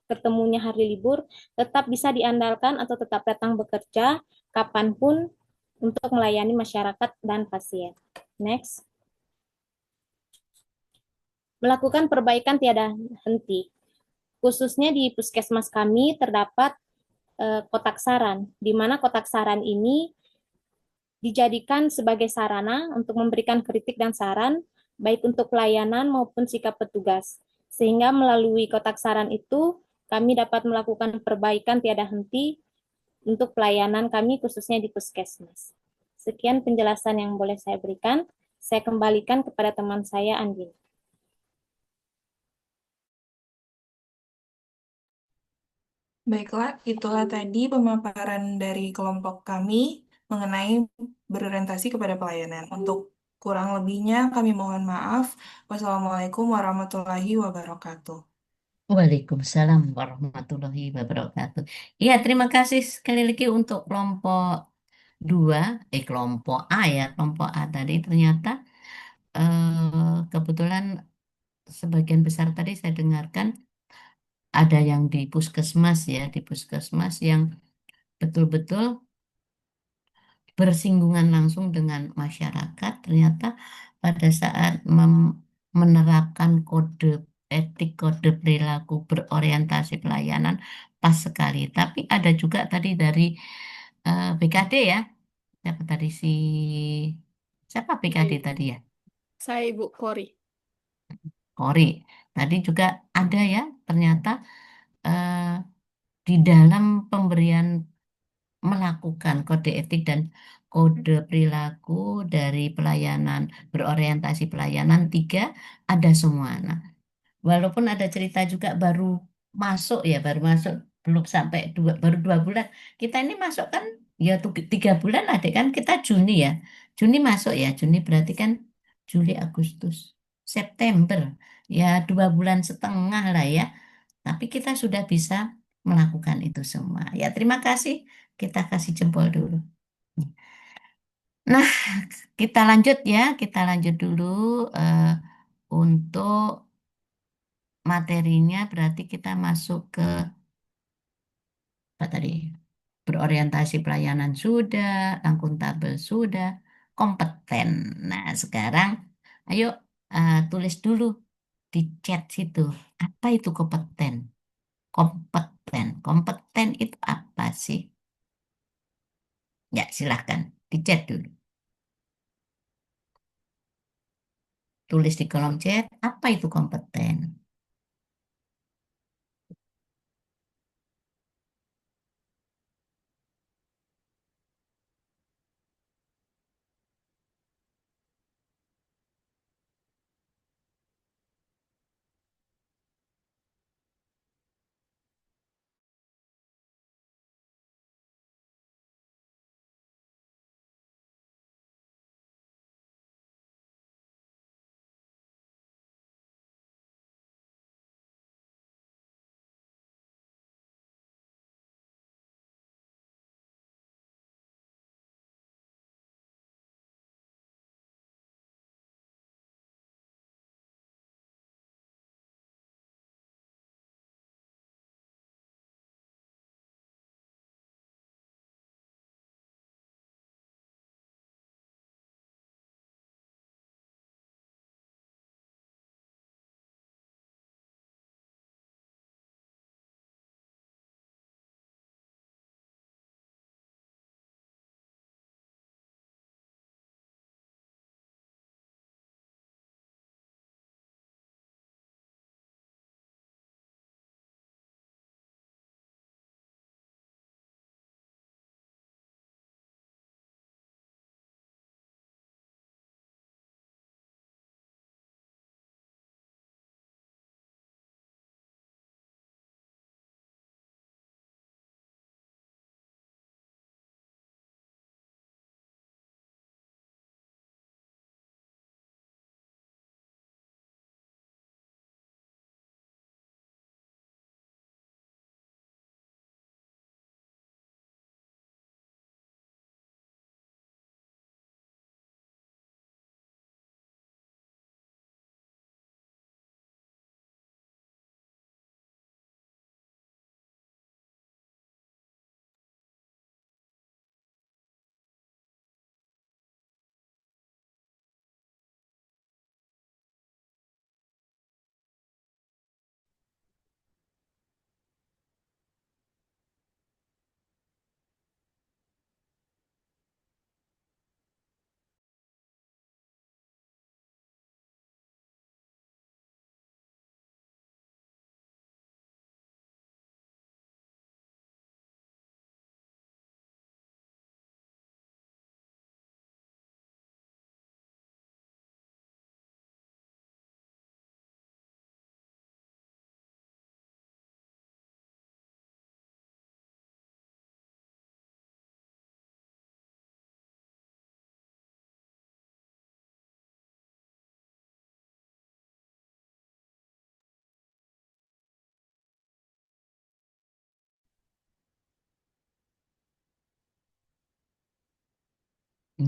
ketemunya hari libur, tetap bisa diandalkan atau tetap datang bekerja kapanpun untuk melayani masyarakat dan pasien. Next. Melakukan perbaikan tiada henti. Khususnya di puskesmas kami terdapat kotak saran, di mana kotak saran ini dijadikan sebagai sarana untuk memberikan kritik dan saran, baik untuk pelayanan maupun sikap petugas. Sehingga melalui kotak saran itu, kami dapat melakukan perbaikan tiada henti untuk pelayanan kami khususnya di puskesmas. Sekian penjelasan yang boleh saya berikan. Saya kembalikan kepada teman saya, Andin. Baiklah, itulah tadi pemaparan dari kelompok kami mengenai berorientasi kepada pelayanan. Untuk kurang lebihnya kami mohon maaf. Wassalamualaikum warahmatullahi wabarakatuh. Waalaikumsalam warahmatullahi wabarakatuh. Iya, terima kasih sekali lagi untuk kelompok 2, kelompok A ya, kelompok A tadi ternyata kebetulan sebagian besar tadi saya dengarkan ada yang di puskesmas ya, di puskesmas yang betul-betul bersinggungan langsung dengan masyarakat. Ternyata pada saat menerapkan kode etik, kode perilaku berorientasi pelayanan pas sekali. Tapi ada juga tadi dari BKD ya, siapa tadi siapa BKD tadi ya? Saya Ibu Kori. Kori. Tadi juga ada ya, ternyata di dalam pemberian melakukan kode etik dan kode perilaku dari pelayanan, berorientasi pelayanan 3 ada semua. Nah, walaupun ada cerita juga baru masuk ya, baru masuk belum sampai baru 2 bulan. Kita ini masuk kan ya 3 bulan ada kan, kita Juni ya. Juni masuk ya, Juni berarti kan Juli, Agustus, September. ya 2,5 bulan lah ya. Tapi kita sudah bisa melakukan itu semua. Ya terima kasih. Kita kasih jempol dulu. Nah, kita lanjut ya. Kita lanjut dulu eh, untuk materinya. Berarti kita masuk ke apa tadi? Berorientasi pelayanan sudah, akuntabel sudah, kompeten. Nah, sekarang ayo tulis dulu di chat situ. Apa itu kompeten? Kompeten. Kompeten itu apa sih? Ya, silahkan. Di chat dulu. Tulis di kolom chat, apa itu kompeten?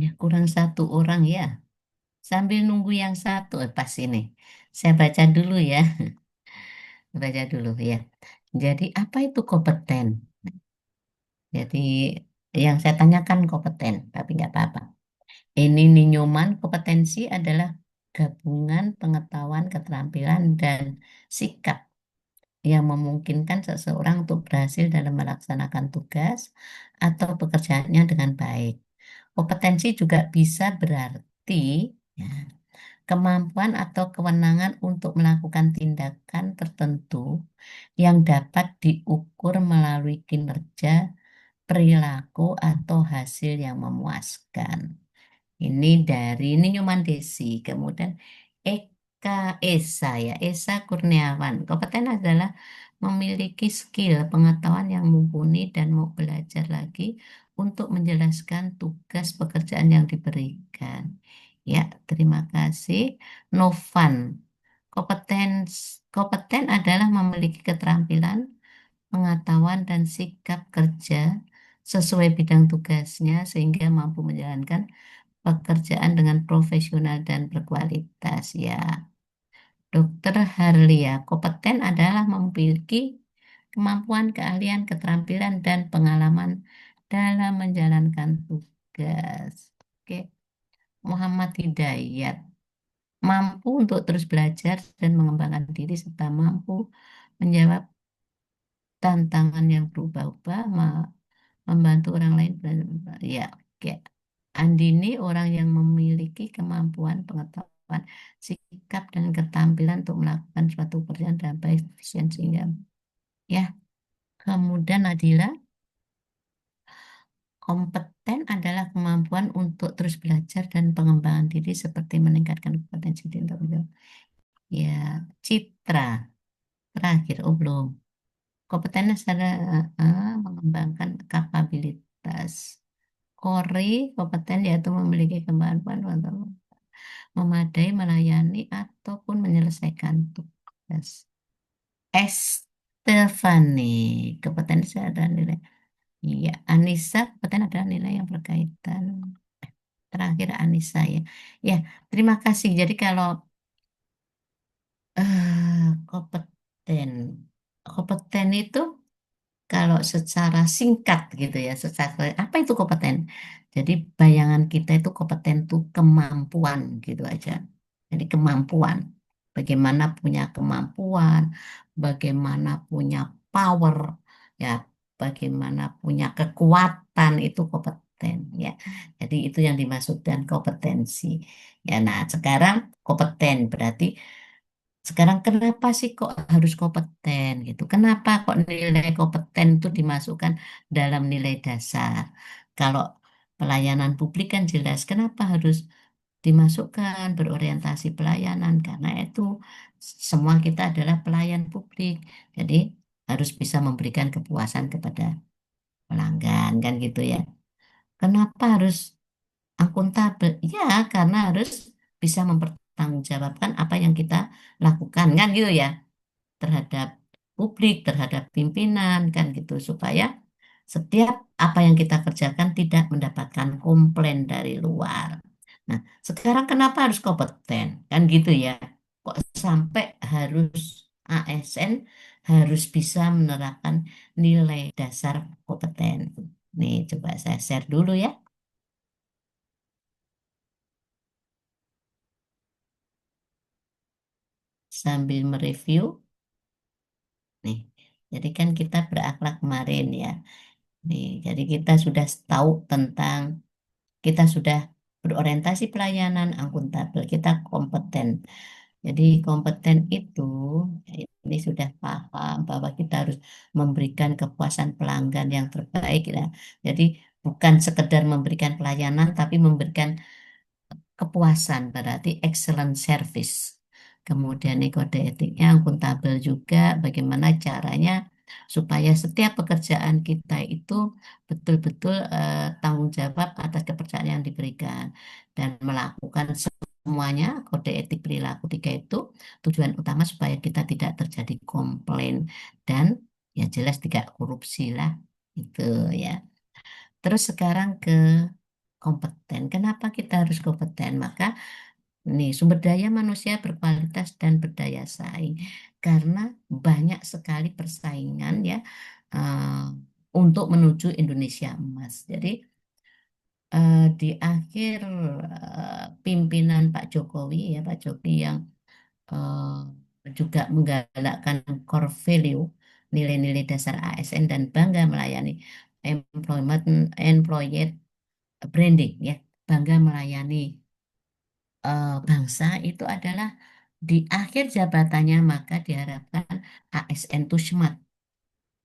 Ya, kurang satu orang ya. Sambil nunggu yang satu, pas ini. Saya baca dulu ya. Baca dulu ya. Jadi apa itu kompeten? Jadi yang saya tanyakan kompeten, tapi nggak apa-apa. Ini nih Nyoman, kompetensi adalah gabungan pengetahuan, keterampilan, dan sikap yang memungkinkan seseorang untuk berhasil dalam melaksanakan tugas atau pekerjaannya dengan baik. Kompetensi juga bisa berarti ya, kemampuan atau kewenangan untuk melakukan tindakan tertentu yang dapat diukur melalui kinerja, perilaku, atau hasil yang memuaskan. Ini dari Nyoman Desi. Kemudian Eka Esa ya, Esa Kurniawan. Kompeten adalah memiliki skill, pengetahuan yang mumpuni dan mau belajar lagi untuk menjelaskan tugas pekerjaan yang diberikan. Ya, terima kasih. Novan. Kompeten adalah memiliki keterampilan, pengetahuan, dan sikap kerja sesuai bidang tugasnya sehingga mampu menjalankan pekerjaan dengan profesional dan berkualitas. Ya, Dokter Harlia, kompeten adalah memiliki kemampuan, keahlian, keterampilan, dan pengalaman dalam menjalankan tugas. Oke, Muhammad Hidayat, mampu untuk terus belajar dan mengembangkan diri serta mampu menjawab tantangan yang berubah-ubah, membantu orang lain. Ya, oke. Andini, orang yang memiliki kemampuan, pengetahuan, sikap, dan keterampilan untuk melakukan suatu pekerjaan dengan baik, efisien, sehingga ya. Kemudian Nadila, kompeten adalah kemampuan untuk terus belajar dan pengembangan diri seperti meningkatkan kompetensi diri untuk menjawab. Ya, Citra, terakhir, oh belum. Kompetensi adalah mengembangkan kapabilitas. Kori, kompeten yaitu memiliki kemampuan untuk memadai, melayani, ataupun menyelesaikan tugas. Estefani, kompetensi adalah nilai. Iya, Anissa, kompeten adalah nilai yang berkaitan. Terakhir Anissa ya. Ya, terima kasih. Jadi kalau kompeten, kompeten itu kalau secara singkat gitu ya, secara apa itu kompeten? Jadi bayangan kita itu kompeten itu kemampuan gitu aja. Jadi kemampuan, bagaimana punya kemampuan, bagaimana punya power, ya, bagaimana punya kekuatan itu kompeten ya. Jadi itu yang dimaksudkan kompetensi. Ya, nah sekarang kompeten berarti sekarang kenapa sih kok harus kompeten gitu? Kenapa kok nilai kompeten itu dimasukkan dalam nilai dasar? Kalau pelayanan publik kan jelas kenapa harus dimasukkan berorientasi pelayanan karena itu semua kita adalah pelayan publik. Jadi harus bisa memberikan kepuasan kepada pelanggan kan gitu ya. Kenapa harus akuntabel? Ya, karena harus bisa mempertanggungjawabkan apa yang kita lakukan kan gitu ya terhadap publik, terhadap pimpinan kan gitu supaya setiap apa yang kita kerjakan tidak mendapatkan komplain dari luar. Nah, sekarang kenapa harus kompeten? Kan gitu ya. Kok sampai harus ASN harus bisa menerapkan nilai dasar kompeten. Nih, coba saya share dulu ya. Sambil mereview. Nih, jadi kan kita berakhlak kemarin ya. Nih, jadi kita sudah tahu tentang, kita sudah berorientasi pelayanan akuntabel, kita kompeten. Jadi kompeten itu, ini sudah paham bahwa kita harus memberikan kepuasan pelanggan yang terbaik ya. Jadi bukan sekedar memberikan pelayanan, tapi memberikan kepuasan, berarti excellent service. Kemudian ini kode etiknya akuntabel juga, bagaimana caranya supaya setiap pekerjaan kita itu betul-betul tanggung jawab atas kepercayaan yang diberikan dan melakukan semuanya kode etik perilaku 3 itu tujuan utama supaya kita tidak terjadi komplain dan ya jelas tidak korupsi lah itu ya. Terus sekarang ke kompeten. Kenapa kita harus kompeten? Maka nih sumber daya manusia berkualitas dan berdaya saing karena banyak sekali persaingan ya untuk menuju Indonesia emas. Jadi di akhir pimpinan Pak Jokowi ya Pak Jokowi yang juga menggalakkan core value nilai-nilai dasar ASN dan bangga melayani employment employee branding ya bangga melayani bangsa itu adalah di akhir jabatannya maka diharapkan ASN itu smart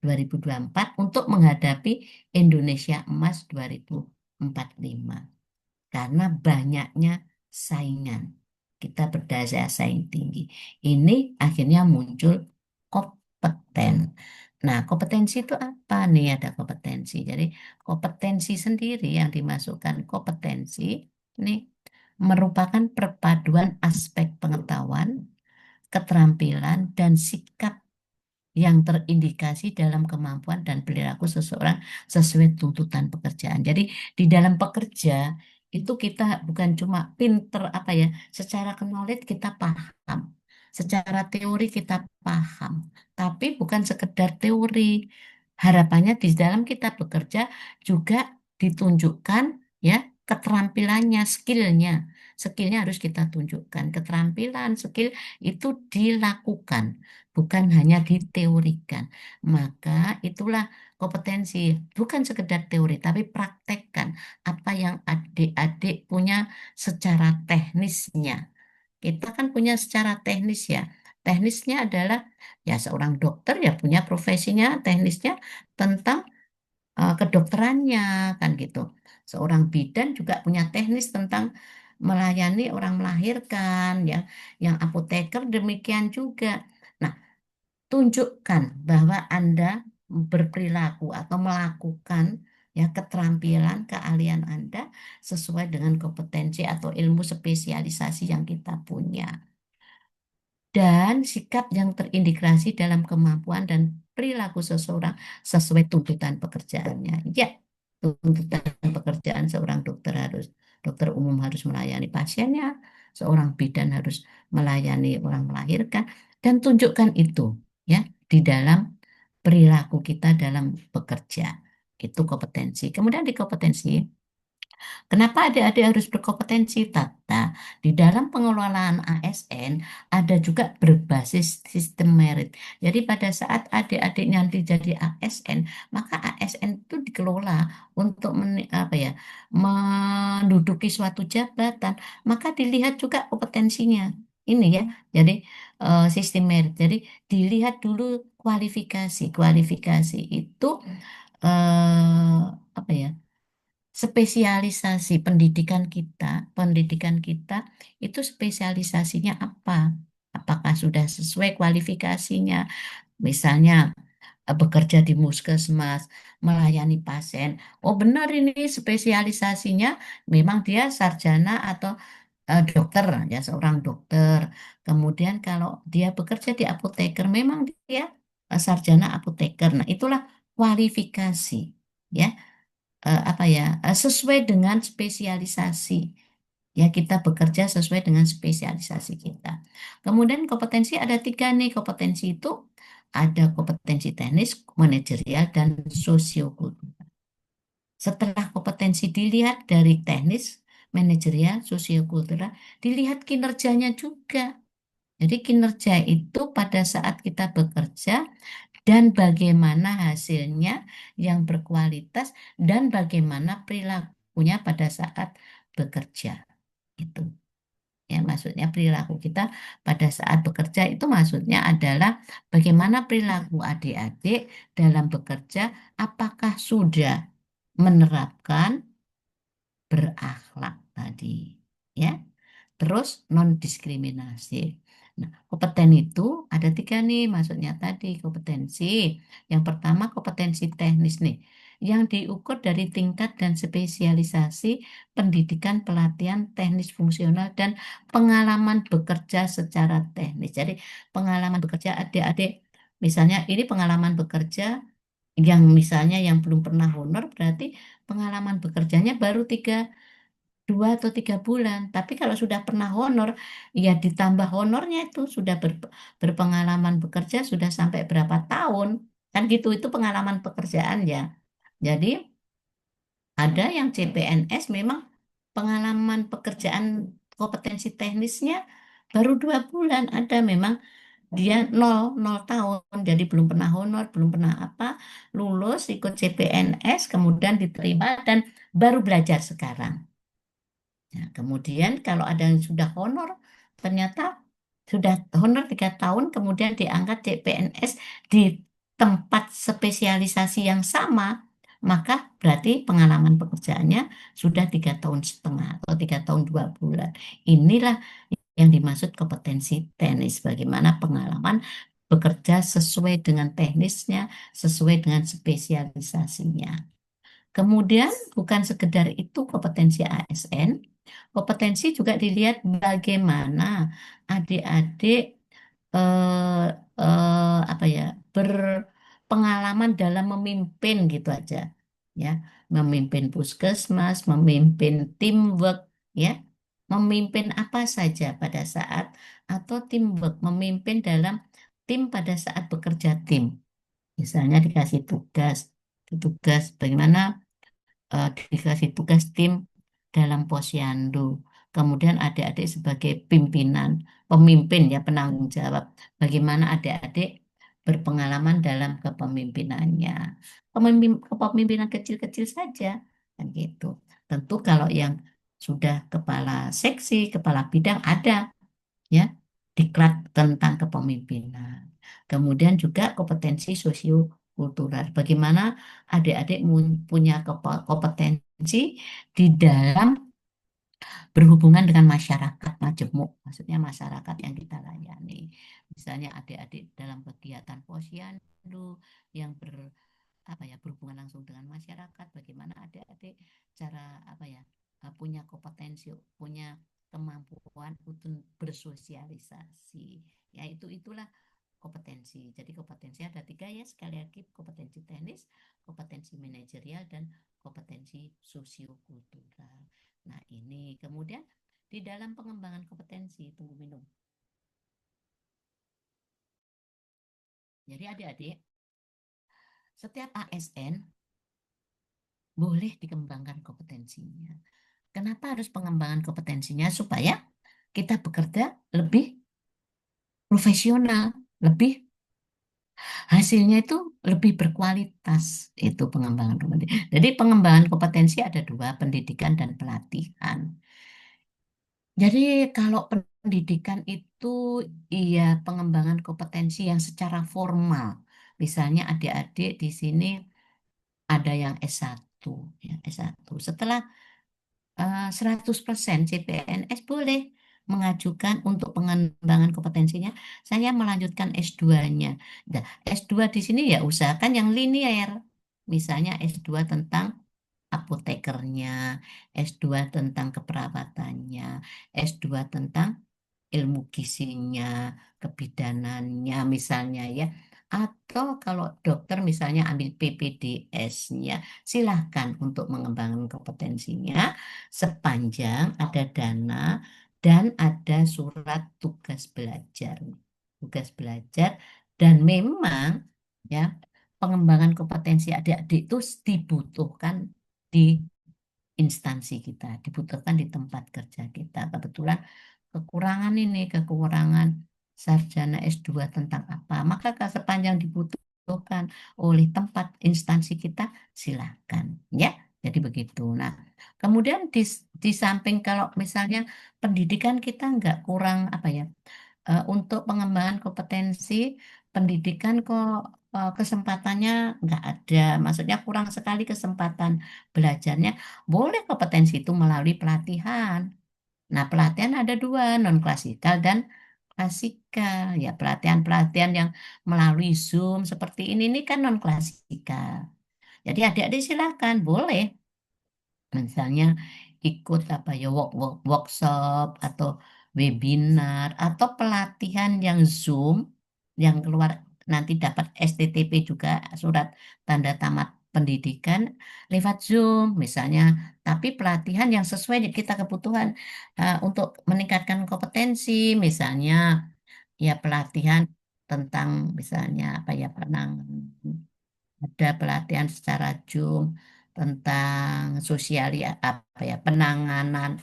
2024 untuk menghadapi Indonesia Emas 2045 karena banyaknya saingan kita berdaya saing tinggi ini akhirnya muncul kompeten. Nah, kompetensi itu apa nih? Ada kompetensi. Jadi, kompetensi sendiri yang dimasukkan kompetensi ini merupakan perpaduan aspek pengetahuan, keterampilan, dan sikap yang terindikasi dalam kemampuan dan perilaku seseorang sesuai tuntutan pekerjaan. Jadi di dalam pekerja itu kita bukan cuma pinter apa ya, secara knowledge kita paham, secara teori kita paham, tapi bukan sekedar teori. Harapannya di dalam kita bekerja juga ditunjukkan ya keterampilannya, skillnya. Skillnya harus kita tunjukkan. Keterampilan, skill itu dilakukan, bukan hanya diteorikan. Maka itulah kompetensi, bukan sekedar teori, tapi praktekkan apa yang adik-adik punya secara teknisnya. Kita kan punya secara teknis ya. Teknisnya adalah ya seorang dokter ya punya profesinya, teknisnya tentang kedokterannya kan gitu. Seorang bidan juga punya teknis tentang melayani orang melahirkan ya. Yang apoteker demikian juga. Nah, tunjukkan bahwa Anda berperilaku atau melakukan ya keterampilan, keahlian Anda sesuai dengan kompetensi atau ilmu spesialisasi yang kita punya. Dan sikap yang terintegrasi dalam kemampuan dan perilaku seseorang sesuai tuntutan pekerjaannya. Ya, tuntutan pekerjaan seorang dokter umum harus melayani pasiennya, seorang bidan harus melayani orang melahirkan, dan tunjukkan itu ya di dalam perilaku kita dalam bekerja. Itu kompetensi. Kemudian di kompetensi, kenapa adik-adik harus berkompetensi? Tata, di dalam pengelolaan ASN ada juga berbasis sistem merit. Jadi pada saat adik-adik nanti jadi ASN, maka ASN itu dikelola untuk menduduki suatu jabatan, maka dilihat juga kompetensinya. Ini ya, jadi sistem merit. Jadi dilihat dulu kualifikasi. Kualifikasi itu apa ya? Spesialisasi pendidikan kita itu spesialisasinya apa? Apakah sudah sesuai kualifikasinya? Misalnya bekerja di puskesmas, melayani pasien. Oh benar ini spesialisasinya memang dia sarjana atau dokter ya seorang dokter. Kemudian kalau dia bekerja di apoteker memang dia sarjana apoteker. Nah, itulah kualifikasi ya sesuai dengan spesialisasi. Ya, kita bekerja sesuai dengan spesialisasi kita. Kemudian kompetensi ada 3 nih. Kompetensi itu ada kompetensi teknis, manajerial, dan sosiokultural. Setelah kompetensi dilihat dari teknis, manajerial, sosiokultural, dilihat kinerjanya juga. Jadi kinerja itu pada saat kita bekerja dan bagaimana hasilnya yang berkualitas dan bagaimana perilakunya pada saat bekerja. Itu ya maksudnya perilaku kita pada saat bekerja itu maksudnya adalah bagaimana perilaku adik-adik dalam bekerja, apakah sudah menerapkan berakhlak tadi ya. Terus non diskriminasi. Nah, kompeten itu ada 3 nih, maksudnya tadi kompetensi. Yang pertama kompetensi teknis nih, yang diukur dari tingkat dan spesialisasi pendidikan pelatihan teknis fungsional dan pengalaman bekerja secara teknis. Jadi pengalaman bekerja adik-adik, misalnya ini pengalaman bekerja yang misalnya yang belum pernah honor berarti pengalaman bekerjanya baru 2 atau 3 bulan. Tapi kalau sudah pernah honor, ya ditambah honornya itu sudah berpengalaman bekerja sudah sampai berapa tahun. Kan gitu, itu pengalaman pekerjaan ya. Jadi ada yang CPNS memang pengalaman pekerjaan kompetensi teknisnya baru 2 bulan. Ada memang dia 0 tahun, jadi belum pernah honor, belum pernah apa, lulus ikut CPNS, kemudian diterima dan baru belajar sekarang. Nah, kemudian kalau ada yang sudah honor, ternyata sudah honor 3 tahun, kemudian diangkat CPNS di tempat spesialisasi yang sama, maka berarti pengalaman pekerjaannya sudah 3,5 tahun atau 3 tahun 2 bulan. Inilah yang dimaksud kompetensi teknis, bagaimana pengalaman bekerja sesuai dengan teknisnya, sesuai dengan spesialisasinya. Kemudian bukan sekedar itu kompetensi ASN, kompetensi juga dilihat bagaimana adik-adik eh, apa ya, berpengalaman dalam memimpin gitu aja, ya, memimpin puskesmas, memimpin teamwork, ya, memimpin apa saja pada saat atau teamwork, memimpin dalam tim pada saat bekerja tim, misalnya dikasih tugas bagaimana, dikasih tugas tim dalam posyandu. Kemudian adik-adik sebagai pimpinan, pemimpin ya, penanggung jawab. Bagaimana adik-adik berpengalaman dalam kepemimpinannya. Kepemimpinan kecil-kecil saja, kan gitu. Tentu kalau yang sudah kepala seksi, kepala bidang ada ya diklat tentang kepemimpinan. Kemudian juga kompetensi sosiokultural. Bagaimana adik-adik punya kompetensi di dalam berhubungan dengan masyarakat majemuk, maksudnya masyarakat yang kita layani. Misalnya adik-adik dalam kegiatan posyandu yang apa ya, berhubungan langsung dengan masyarakat, bagaimana adik-adik cara apa ya, punya kompetensi, punya kemampuan untuk bersosialisasi, ya itulah kompetensi. Jadi kompetensi ada 3 ya, sekali lagi, kompetensi teknis, kompetensi manajerial, dan kompetensi sosiokultural. Nah ini kemudian di dalam pengembangan kompetensi, tunggu minum. Jadi adik-adik, setiap ASN boleh dikembangkan kompetensinya. Kenapa harus pengembangan kompetensinya? Supaya kita bekerja lebih profesional, lebih hasilnya itu lebih berkualitas, itu pengembangan kompetensi. Jadi pengembangan kompetensi ada 2, pendidikan dan pelatihan. Jadi kalau pendidikan itu iya pengembangan kompetensi yang secara formal. Misalnya adik-adik di sini ada yang S1, ya, S1. Setelah 100% CPNS boleh mengajukan untuk pengembangan kompetensinya, saya melanjutkan S2-nya. Nah, S2 di sini ya usahakan yang linear. Misalnya S2 tentang apotekernya, S2 tentang keperawatannya, S2 tentang ilmu gizinya, kebidanannya misalnya ya. Atau kalau dokter misalnya ambil PPDS-nya, silahkan untuk mengembangkan kompetensinya sepanjang ada dana dan ada surat tugas belajar. Tugas belajar, dan memang ya pengembangan kompetensi adik-adik itu dibutuhkan di instansi kita, dibutuhkan di tempat kerja kita. Kebetulan kekurangan sarjana S2 tentang apa, maka sepanjang dibutuhkan oleh tempat instansi kita, silakan ya. Jadi begitu. Nah, kemudian di samping kalau misalnya pendidikan kita nggak kurang apa ya, untuk pengembangan kompetensi pendidikan kok kesempatannya nggak ada, maksudnya kurang sekali kesempatan belajarnya, boleh kompetensi itu melalui pelatihan. Nah, pelatihan ada 2, non-klasikal dan klasikal. Ya, pelatihan-pelatihan yang melalui Zoom seperti ini kan non-klasikal. Jadi adik-adik silakan, boleh. Misalnya ikut apa ya, workshop atau webinar atau pelatihan yang Zoom yang keluar nanti dapat STTP juga, surat tanda tamat pendidikan lewat Zoom misalnya, tapi pelatihan yang sesuai kita kebutuhan untuk meningkatkan kompetensi, misalnya ya pelatihan tentang misalnya apa ya, ada pelatihan secara Zoom tentang apa ya, penanganan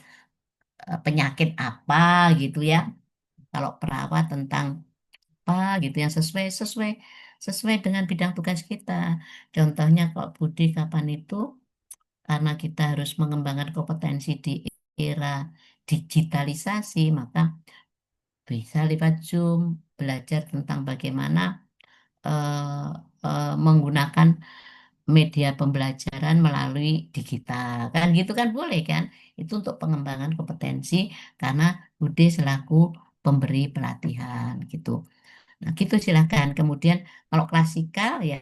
penyakit apa gitu ya. Kalau perawat tentang apa gitu yang sesuai sesuai sesuai dengan bidang tugas kita. Contohnya kalau Budi kapan itu, karena kita harus mengembangkan kompetensi di era digitalisasi, maka bisa lewat Zoom belajar tentang bagaimana menggunakan media pembelajaran melalui digital. Kan gitu kan, boleh kan? Itu untuk pengembangan kompetensi karena Bude selaku pemberi pelatihan gitu. Nah, gitu silakan. Kemudian kalau klasikal ya,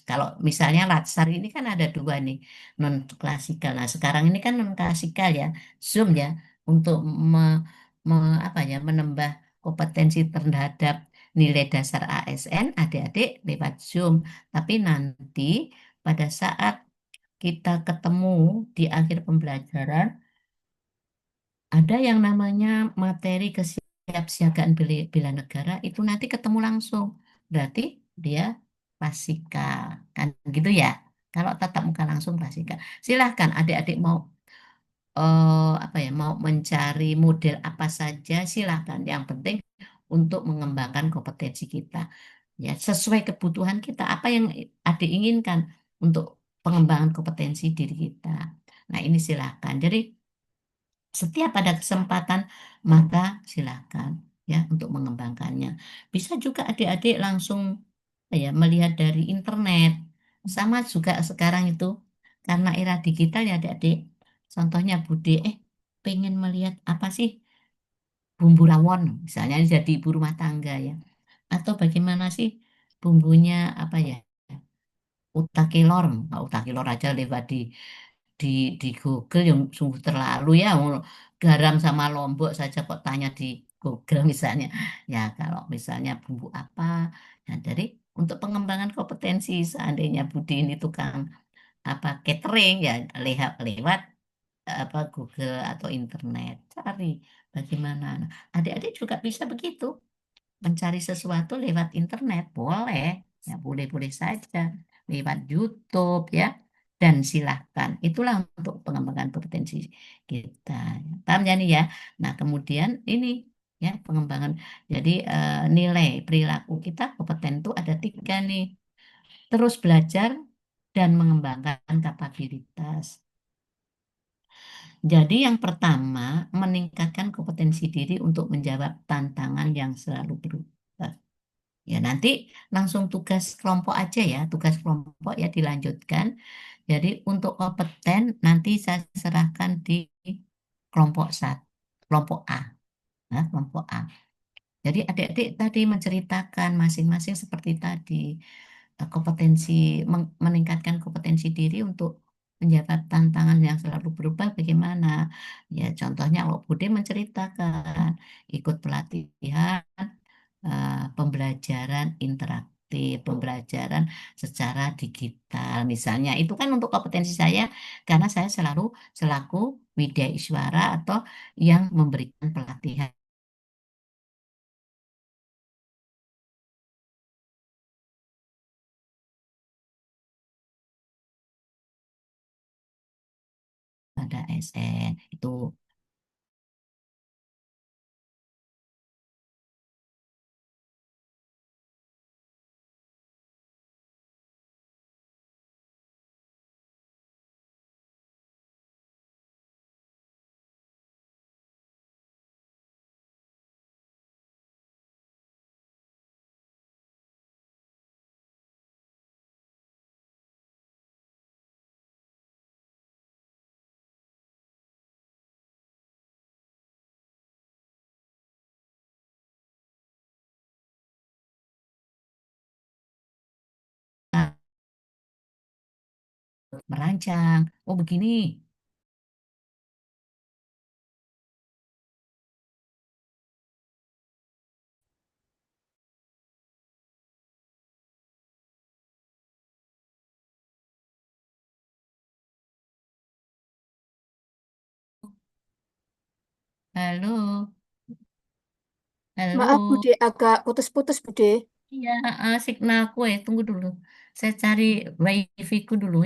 kalau misalnya Latsar ini kan ada 2 nih, non klasikal. Nah, sekarang ini kan non klasikal ya, Zoom ya, untuk apa ya, menambah kompetensi terhadap nilai dasar ASN adik-adik lewat Zoom. Tapi nanti pada saat kita ketemu di akhir pembelajaran, ada yang namanya materi kesiapsiagaan bela negara itu nanti ketemu langsung. Berarti dia fasika, kan gitu ya. Kalau tatap muka langsung fasika. Silahkan adik-adik mau apa ya, mau mencari model apa saja silahkan. Yang penting untuk mengembangkan kompetensi kita. Ya, sesuai kebutuhan kita, apa yang adik inginkan untuk pengembangan kompetensi diri kita. Nah, ini silahkan. Jadi setiap ada kesempatan, maka silakan ya untuk mengembangkannya. Bisa juga adik-adik langsung ya melihat dari internet. Sama juga sekarang itu karena era digital ya adik-adik. Contohnya Bude, pengen melihat apa sih bumbu rawon, misalnya jadi ibu rumah tangga ya. Atau bagaimana sih bumbunya apa ya? Utak kelor, utak kelor aja lewat di di Google yang sungguh terlalu ya. Garam sama lombok saja kok tanya di Google misalnya. Ya kalau misalnya bumbu apa, nah dari untuk pengembangan kompetensi seandainya Budi ini tukang apa catering ya lewat apa Google atau internet cari bagaimana. Nah, adik-adik juga bisa begitu mencari sesuatu lewat internet boleh ya boleh-boleh saja lewat YouTube ya dan silahkan itulah untuk pengembangan kompetensi kita. Paham ya nih ya. Nah kemudian ini ya pengembangan jadi nilai perilaku kita kompeten itu ada 3 nih, terus belajar dan mengembangkan kapabilitas. Jadi yang pertama meningkatkan kompetensi diri untuk menjawab tantangan yang selalu berubah. Ya, nanti langsung tugas kelompok aja ya, tugas kelompok ya dilanjutkan. Jadi untuk kompeten nanti saya serahkan di kelompok satu, kelompok A, nah, kelompok A. Jadi adik-adik tadi menceritakan masing-masing seperti tadi kompetensi meningkatkan kompetensi diri untuk menjawab tantangan yang selalu berubah bagaimana. Ya, contohnya kalau Bude menceritakan ikut pelatihan pembelajaran interaktif, pembelajaran secara digital. Misalnya, itu kan untuk kompetensi saya karena saya selalu selaku Widya Iswara atau yang memberikan pelatihan pada ASN. Itu merancang. Oh, begini. Halo, Maaf halo. Bude, agak putus-putus Bude. Iya, signalku tunggu dulu. Saya cari wifi ku dulu.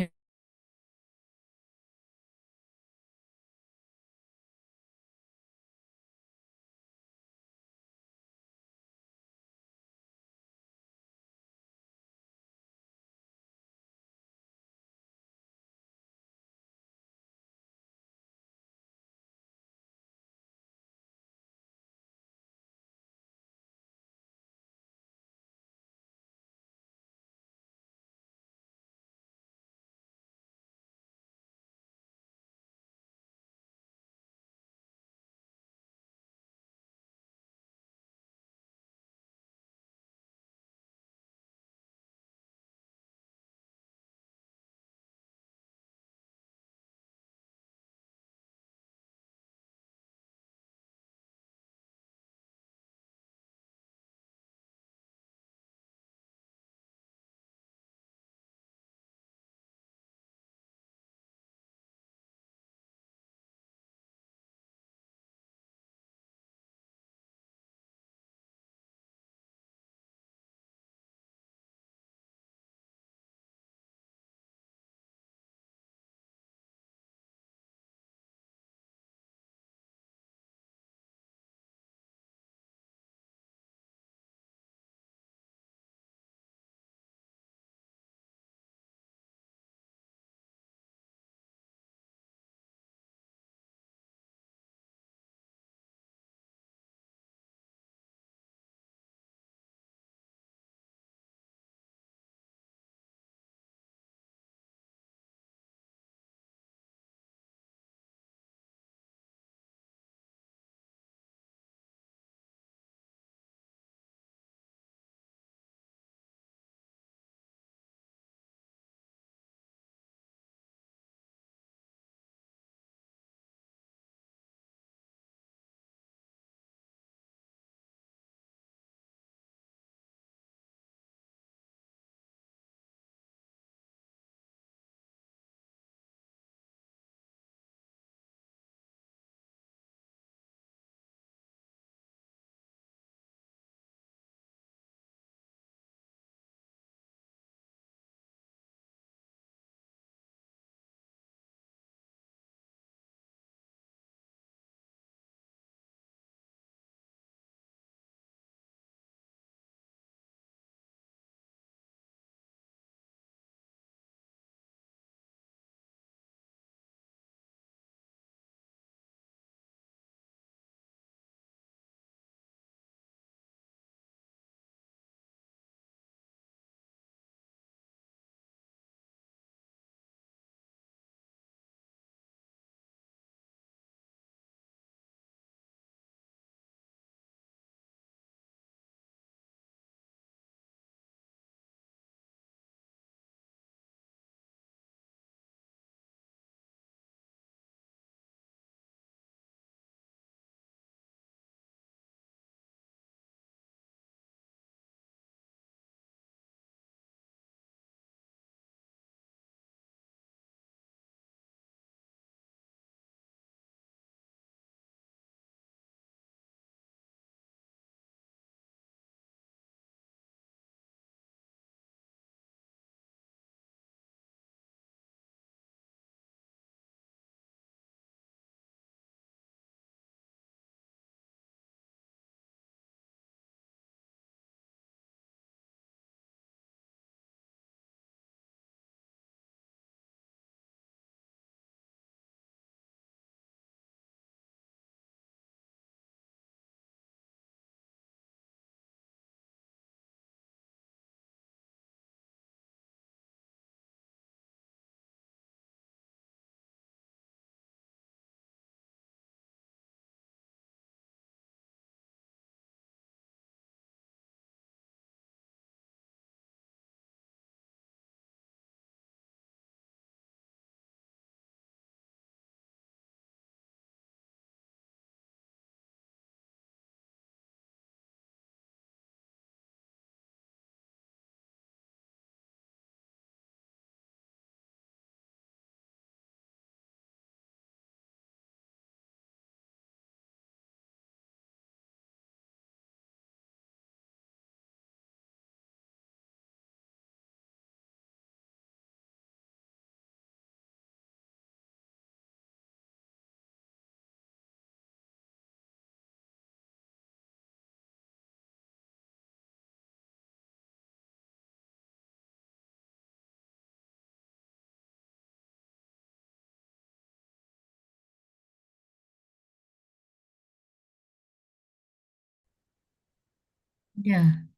Ya,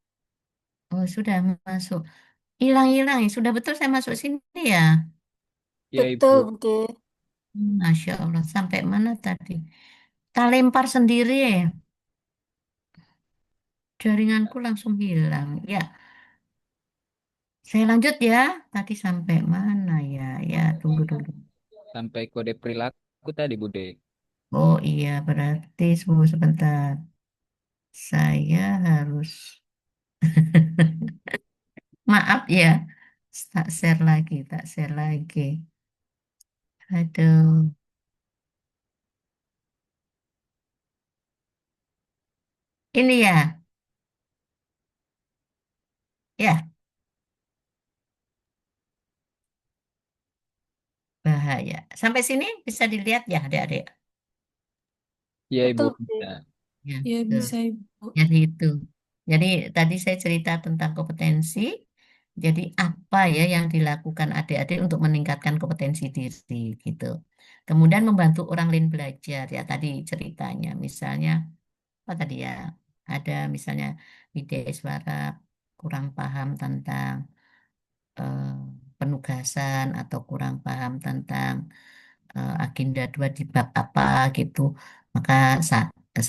oh sudah masuk. Hilang-hilang ya. Sudah betul saya masuk sini ya. Ya, Betul, Ibu. Bude. Masya Allah. Sampai mana tadi? Tak lempar sendiri ya. Jaringanku langsung hilang. Ya, saya lanjut ya. Tadi sampai mana ya? Ya, tunggu dulu. Sampai kode perilaku tadi, Bude. Oh iya, berarti sebentar. Saya harus maaf ya. Tak share lagi, tak share lagi. Aduh, ini ya, ya bahaya. Sampai sini bisa dilihat ya, adik-adik. Ya, Ibu. Betul, Bude. Bisa. Ya, Ya, tuh. bisa Ibu. Jadi itu. Jadi tadi saya cerita tentang kompetensi. Jadi apa ya yang dilakukan adik-adik untuk meningkatkan kompetensi diri gitu. Kemudian membantu orang lain belajar ya tadi ceritanya. Misalnya apa tadi ya? Ada misalnya Widya kurang paham tentang eh, penugasan atau kurang paham tentang agenda 2 di bab apa gitu, maka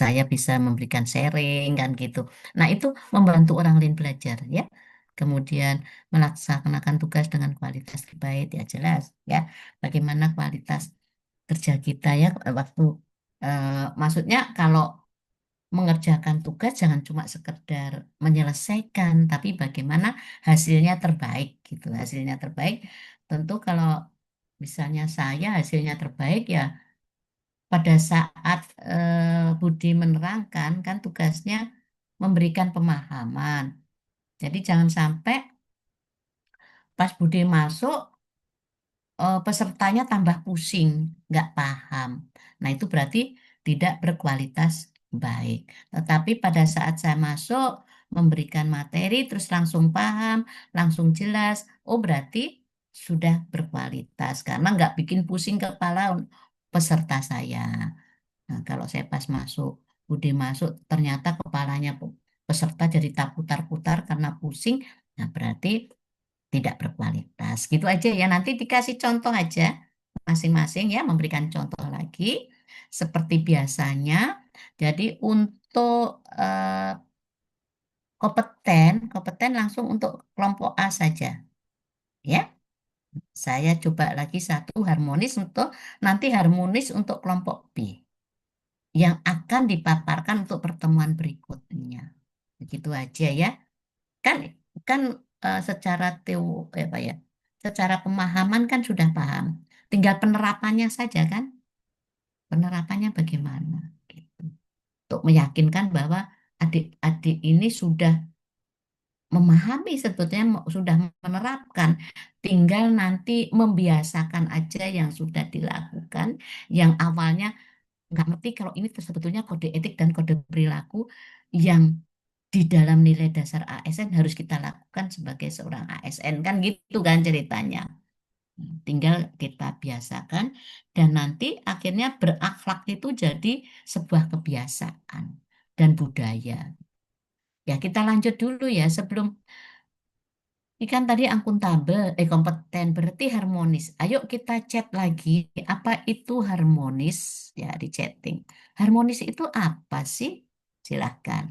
saya bisa memberikan sharing kan gitu. Nah, itu membantu orang lain belajar ya. Kemudian melaksanakan tugas dengan kualitas terbaik ya jelas ya. Bagaimana kualitas kerja kita ya waktu maksudnya kalau mengerjakan tugas jangan cuma sekedar menyelesaikan, tapi bagaimana hasilnya terbaik gitu. Hasilnya terbaik tentu kalau misalnya saya hasilnya terbaik ya pada saat Budi menerangkan kan tugasnya memberikan pemahaman. Jadi jangan sampai pas Budi masuk pesertanya tambah pusing, nggak paham. Nah, itu berarti tidak berkualitas baik. Tetapi pada saat saya masuk, memberikan materi, terus langsung paham, langsung jelas, oh berarti sudah berkualitas, karena nggak bikin pusing kepala peserta saya. Nah, kalau saya pas masuk, Bude masuk, ternyata kepalanya peserta jadi tak putar-putar karena pusing, nah berarti tidak berkualitas. Gitu aja ya. Nanti dikasih contoh aja masing-masing ya, memberikan contoh lagi seperti biasanya. Jadi untuk kompeten langsung untuk kelompok A saja. Ya, saya coba lagi satu harmonis untuk nanti harmonis untuk kelompok B yang akan dipaparkan untuk pertemuan berikutnya. Begitu aja ya. Kan kan secara apa ya? Secara pemahaman kan sudah paham. Tinggal penerapannya saja kan? Penerapannya bagaimana? Gitu. Untuk meyakinkan bahwa adik-adik ini sudah memahami sebetulnya sudah menerapkan. Tinggal nanti membiasakan aja yang sudah dilakukan, yang awalnya nggak ngerti kalau ini sebetulnya kode etik dan kode perilaku yang di dalam nilai dasar ASN harus kita lakukan sebagai seorang ASN kan gitu kan ceritanya. Tinggal kita biasakan dan nanti akhirnya berakhlak itu jadi sebuah kebiasaan dan budaya. Ya kita lanjut dulu ya sebelum ini kan tadi akuntabel, kompeten berarti harmonis. Ayo kita chat lagi apa itu harmonis ya di chatting. Harmonis itu apa sih? Silahkan.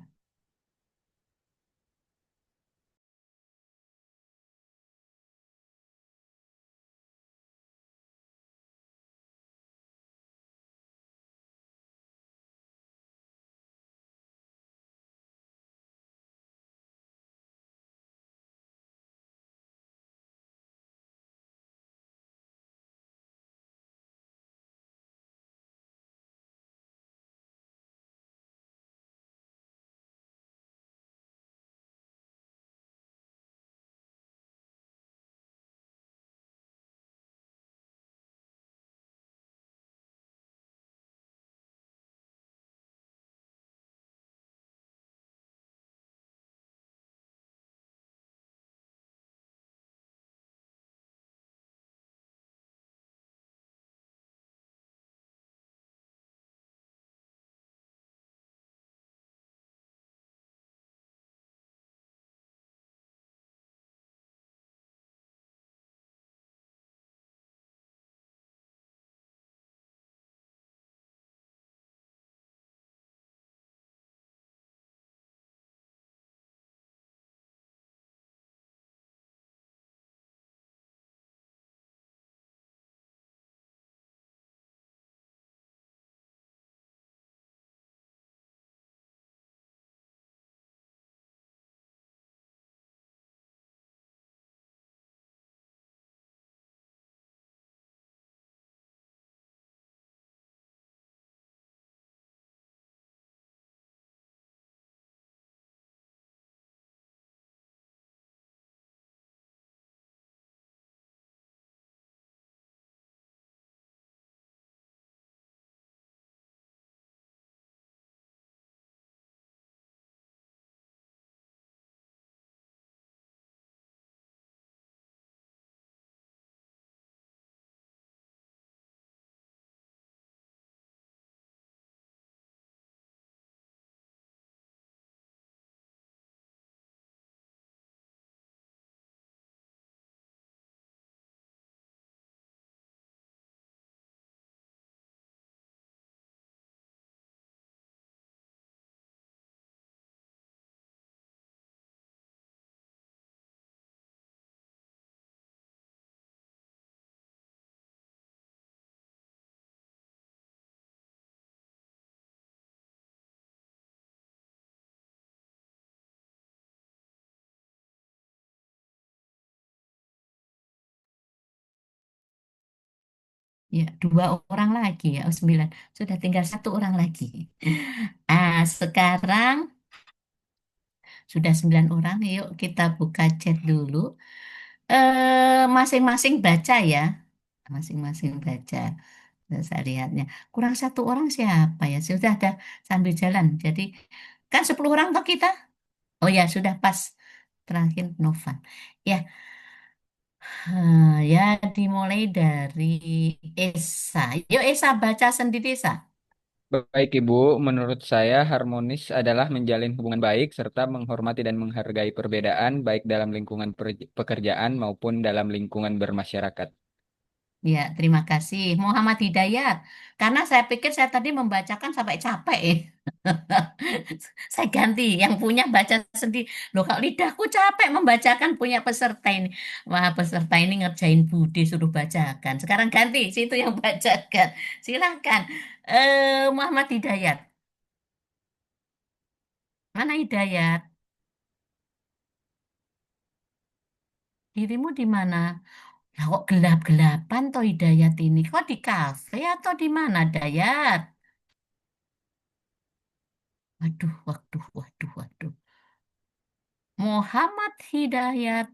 Ya, 2 orang lagi ya, oh 9. Sudah tinggal 1 orang lagi. Sekarang sudah 9 orang, yuk kita buka chat dulu. Masing-masing baca ya, masing-masing baca. Saya lihatnya kurang 1 orang siapa ya? Sudah ada sambil jalan. Jadi kan 10 orang toh kita. Oh ya sudah pas terakhir Novan. Ya, ya dimulai dari Esa. Yuk Esa baca sendiri Esa. Baik Ibu, menurut saya harmonis adalah menjalin hubungan baik serta menghormati dan menghargai perbedaan baik dalam lingkungan pekerjaan maupun dalam lingkungan bermasyarakat. Ya, terima kasih. Muhammad Hidayat. Karena saya pikir saya tadi membacakan sampai capek. Saya ganti. Yang punya baca sendiri. Loh, kalau lidahku capek membacakan punya peserta ini. Wah, peserta ini ngerjain Budi suruh bacakan. Sekarang ganti. Situ yang bacakan. Silahkan. Muhammad Hidayat. Mana Hidayat? Dirimu di mana? Lah kok gelap-gelapan toh Hidayat ini? Kok di kafe atau di mana, Dayat? Waduh, waduh, waduh, waduh. Muhammad Hidayat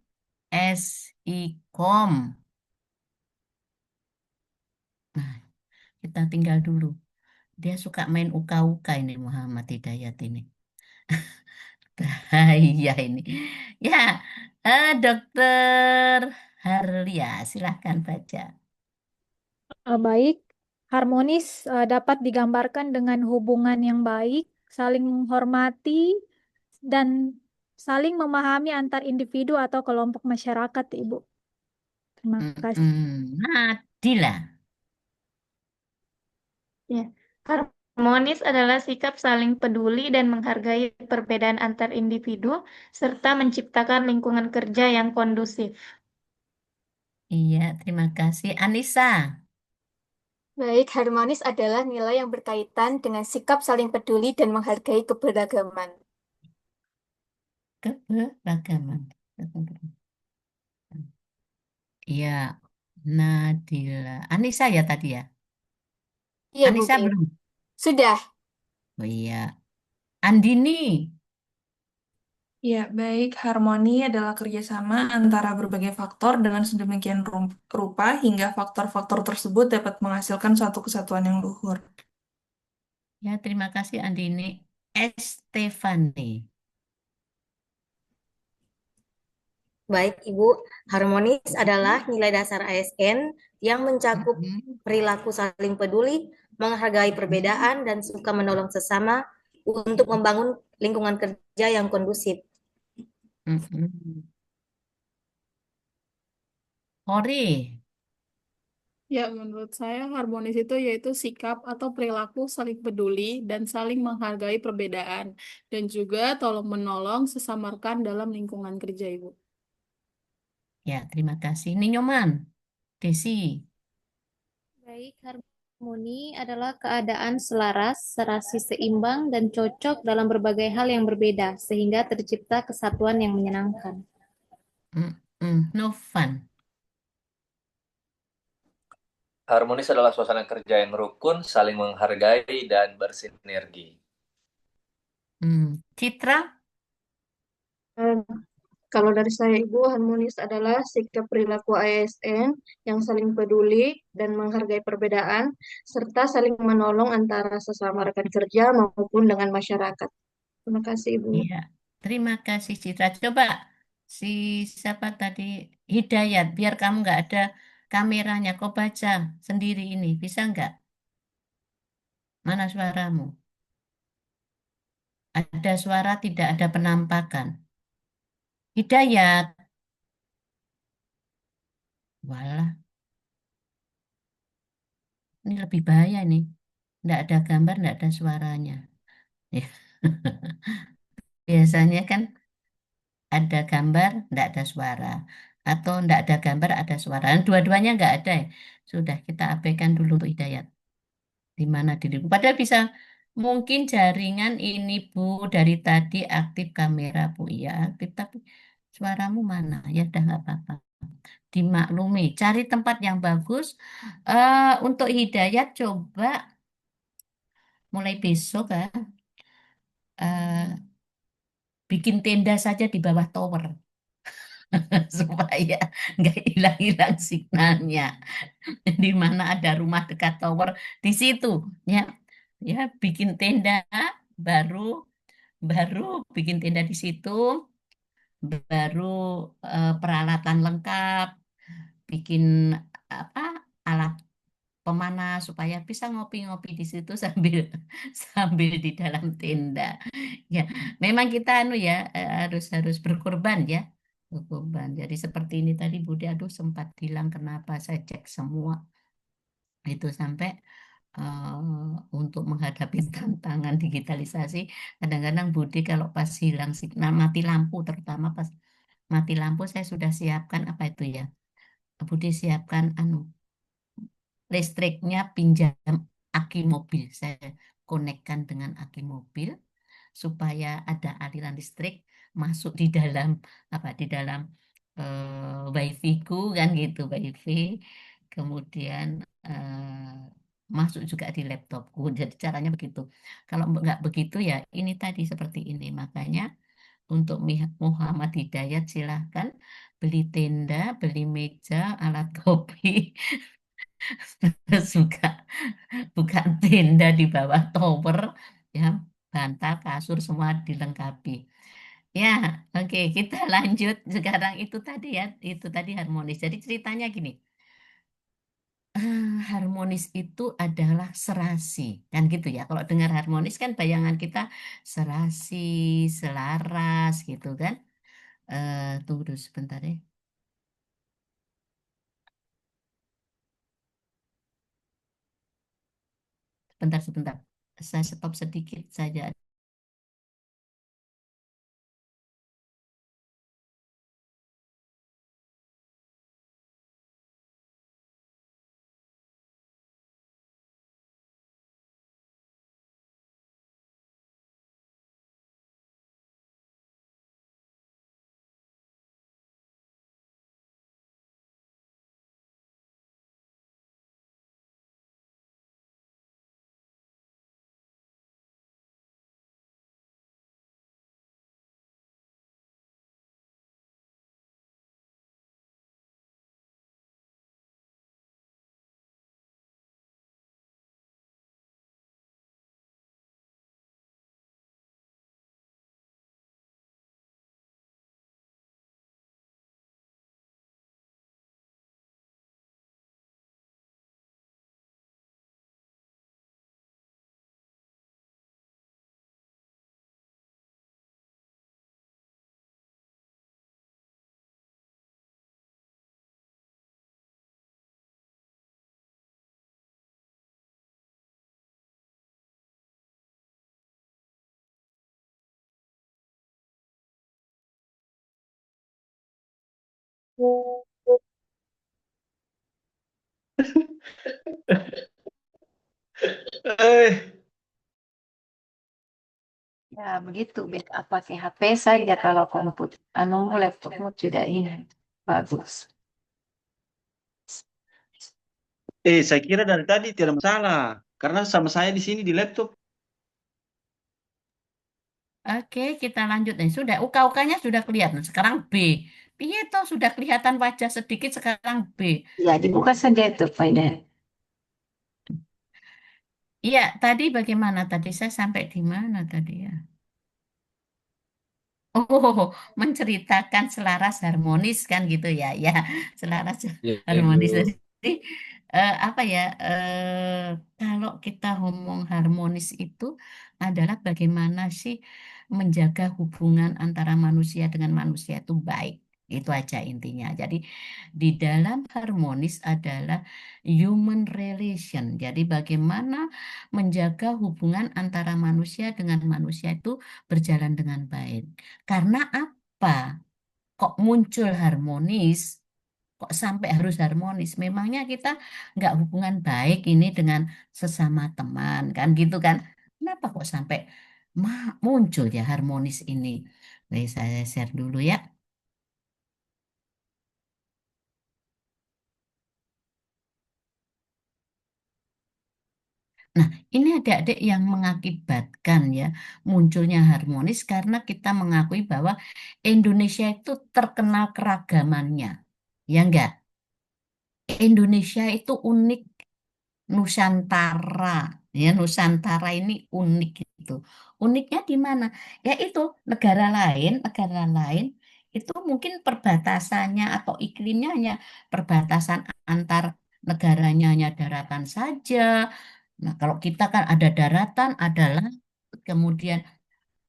SIKOM. Nah, kita tinggal dulu. Dia suka main uka-uka ini Muhammad Hidayat ini. Bahaya ini. Ya, Dokter Harlia, silahkan baca. Baik, harmonis dapat digambarkan dengan hubungan yang baik, saling menghormati, dan saling memahami antar individu atau kelompok masyarakat, Ibu. Terima kasih. Nadila. Ya. Harmonis adalah sikap saling peduli dan menghargai perbedaan antar individu, serta menciptakan lingkungan kerja yang kondusif. Iya, terima kasih. Anissa. Baik, harmonis adalah nilai yang berkaitan dengan sikap saling peduli dan menghargai keberagaman. Keberagaman. Iya, Nadila. Anissa ya tadi ya? Iya, Bu Anissa Git. belum? Sudah. Oh iya. Andini. Ya, baik. Harmoni adalah kerjasama antara berbagai faktor dengan sedemikian rupa hingga faktor-faktor tersebut dapat menghasilkan suatu kesatuan yang luhur. Ya, terima kasih Andini. Estefani. Baik, Ibu. Harmonis adalah nilai dasar ASN yang mencakup perilaku saling peduli, menghargai perbedaan, dan suka menolong sesama untuk membangun lingkungan kerja yang kondusif. Hori. Ya, menurut saya harmonis itu yaitu sikap atau perilaku saling peduli dan saling menghargai perbedaan dan juga tolong-menolong sesama rekan dalam lingkungan kerja, Ibu. Ya, terima kasih. Ninyoman. Desi. Baik, harmoni adalah keadaan selaras, serasi seimbang, dan cocok dalam berbagai hal yang berbeda, sehingga tercipta kesatuan yang menyenangkan. Novan. Harmonis adalah suasana kerja yang rukun, saling menghargai, dan bersinergi. Citra. Kalau dari saya, Ibu, harmonis adalah sikap perilaku ASN yang saling peduli dan menghargai perbedaan, serta saling menolong antara sesama rekan kerja maupun dengan masyarakat. Terima kasih, Ibu. Iya, terima kasih Citra. Coba si siapa tadi Hidayat, biar kamu nggak ada kameranya, kau baca sendiri ini, bisa nggak? Mana suaramu? Ada suara, tidak ada penampakan. Hidayat. Walah, ini lebih bahaya nih. Nggak ada gambar, nggak ada suaranya. Ya. Biasanya kan ada gambar, nggak ada suara. Atau nggak ada gambar, ada suara. Dua-duanya nggak ada ya. Sudah, kita abaikan dulu untuk Hidayat. Di mana diriku? Padahal bisa mungkin jaringan ini Bu dari tadi aktif kamera Bu. Iya aktif, tapi suaramu mana? Ya udah nggak apa-apa. dimaklumi. Cari tempat yang bagus. Untuk Hidayat coba mulai besok ya, eh, bikin tenda saja di bawah tower supaya nggak hilang-hilang signalnya. Di mana ada rumah dekat tower, di situ ya, ya bikin tenda, baru baru bikin tenda di situ, baru peralatan lengkap, bikin apa, alat pemanas supaya bisa ngopi-ngopi di situ sambil sambil di dalam tenda. Ya, memang kita anu ya, harus harus berkorban ya. Berkorban. Jadi seperti ini tadi Budi, aduh sempat bilang kenapa saya cek semua itu sampai untuk menghadapi tantangan digitalisasi. Kadang-kadang Budi kalau pas hilang signal, mati lampu, terutama pas mati lampu, saya sudah siapkan apa itu ya. Budi siapkan anu listriknya, pinjam aki mobil. Saya konekkan dengan aki mobil supaya ada aliran listrik masuk di dalam apa, di dalam wifi ku kan gitu, wifi. Kemudian masuk juga di laptopku. Jadi caranya begitu. Kalau nggak begitu ya ini tadi seperti ini. Makanya untuk Muhammad Hidayat silahkan beli tenda, beli meja, alat kopi, terus juga bukan tenda di bawah tower, ya bantal, kasur semua dilengkapi. Ya, oke, kita lanjut sekarang. Itu tadi ya, itu tadi harmonis. Jadi ceritanya gini, harmonis itu adalah serasi, kan gitu ya. Kalau dengar harmonis kan bayangan kita serasi, selaras gitu kan. Tunggu dulu sebentar ya. Sebentar, sebentar. Saya stop sedikit saja. Eh, Ya, begitu. Backup pakai HP saja kalau komputer. Anu, laptopmu tidak ini. Bagus. saya kira dari tadi tidak masalah. Karena sama saya di sini di laptop. Oke, kita lanjut nih. Sudah, uka-ukanya sudah kelihatan. Sekarang B. Piye toh sudah kelihatan wajah sedikit, sekarang B. Ya, dibuka saja itu, Pak Hidayat. Iya, tadi bagaimana? Tadi saya sampai di mana tadi ya? Oh, menceritakan selaras harmonis kan gitu ya. Ya, selaras Ya, harmonis. Ibu. Jadi apa ya? Kalau kita ngomong harmonis itu adalah bagaimana sih menjaga hubungan antara manusia dengan manusia itu baik. Itu aja intinya. Jadi di dalam harmonis adalah human relation. Jadi bagaimana menjaga hubungan antara manusia dengan manusia itu berjalan dengan baik. Karena apa? Kok muncul harmonis? Kok sampai harus harmonis? Memangnya kita nggak hubungan baik ini dengan sesama teman, kan gitu kan? Kenapa kok sampai muncul ya harmonis ini? Baik, saya share dulu ya. Nah, ini adik-adik yang mengakibatkan ya munculnya harmonis karena kita mengakui bahwa Indonesia itu terkenal keragamannya. Ya enggak? Indonesia itu unik, Nusantara. Ya, Nusantara ini unik gitu. Uniknya di mana? Ya itu negara lain itu mungkin perbatasannya atau iklimnya hanya perbatasan antar negaranya hanya daratan saja. Nah, kalau kita kan ada daratan, ada laut, kemudian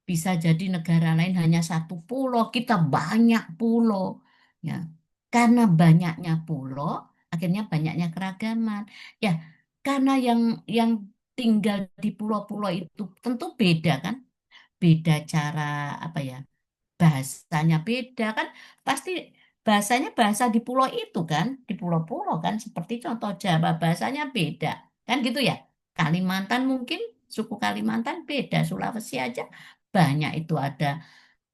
bisa jadi negara lain hanya satu pulau, kita banyak pulau. Ya, karena banyaknya pulau, akhirnya banyaknya keragaman. Ya, karena yang tinggal di pulau-pulau itu tentu beda kan, beda cara apa ya, bahasanya beda kan, pasti bahasanya bahasa di pulau itu kan, di pulau-pulau kan, seperti contoh Jawa bahasanya beda kan gitu ya. Kalimantan mungkin suku Kalimantan beda, Sulawesi aja banyak itu ada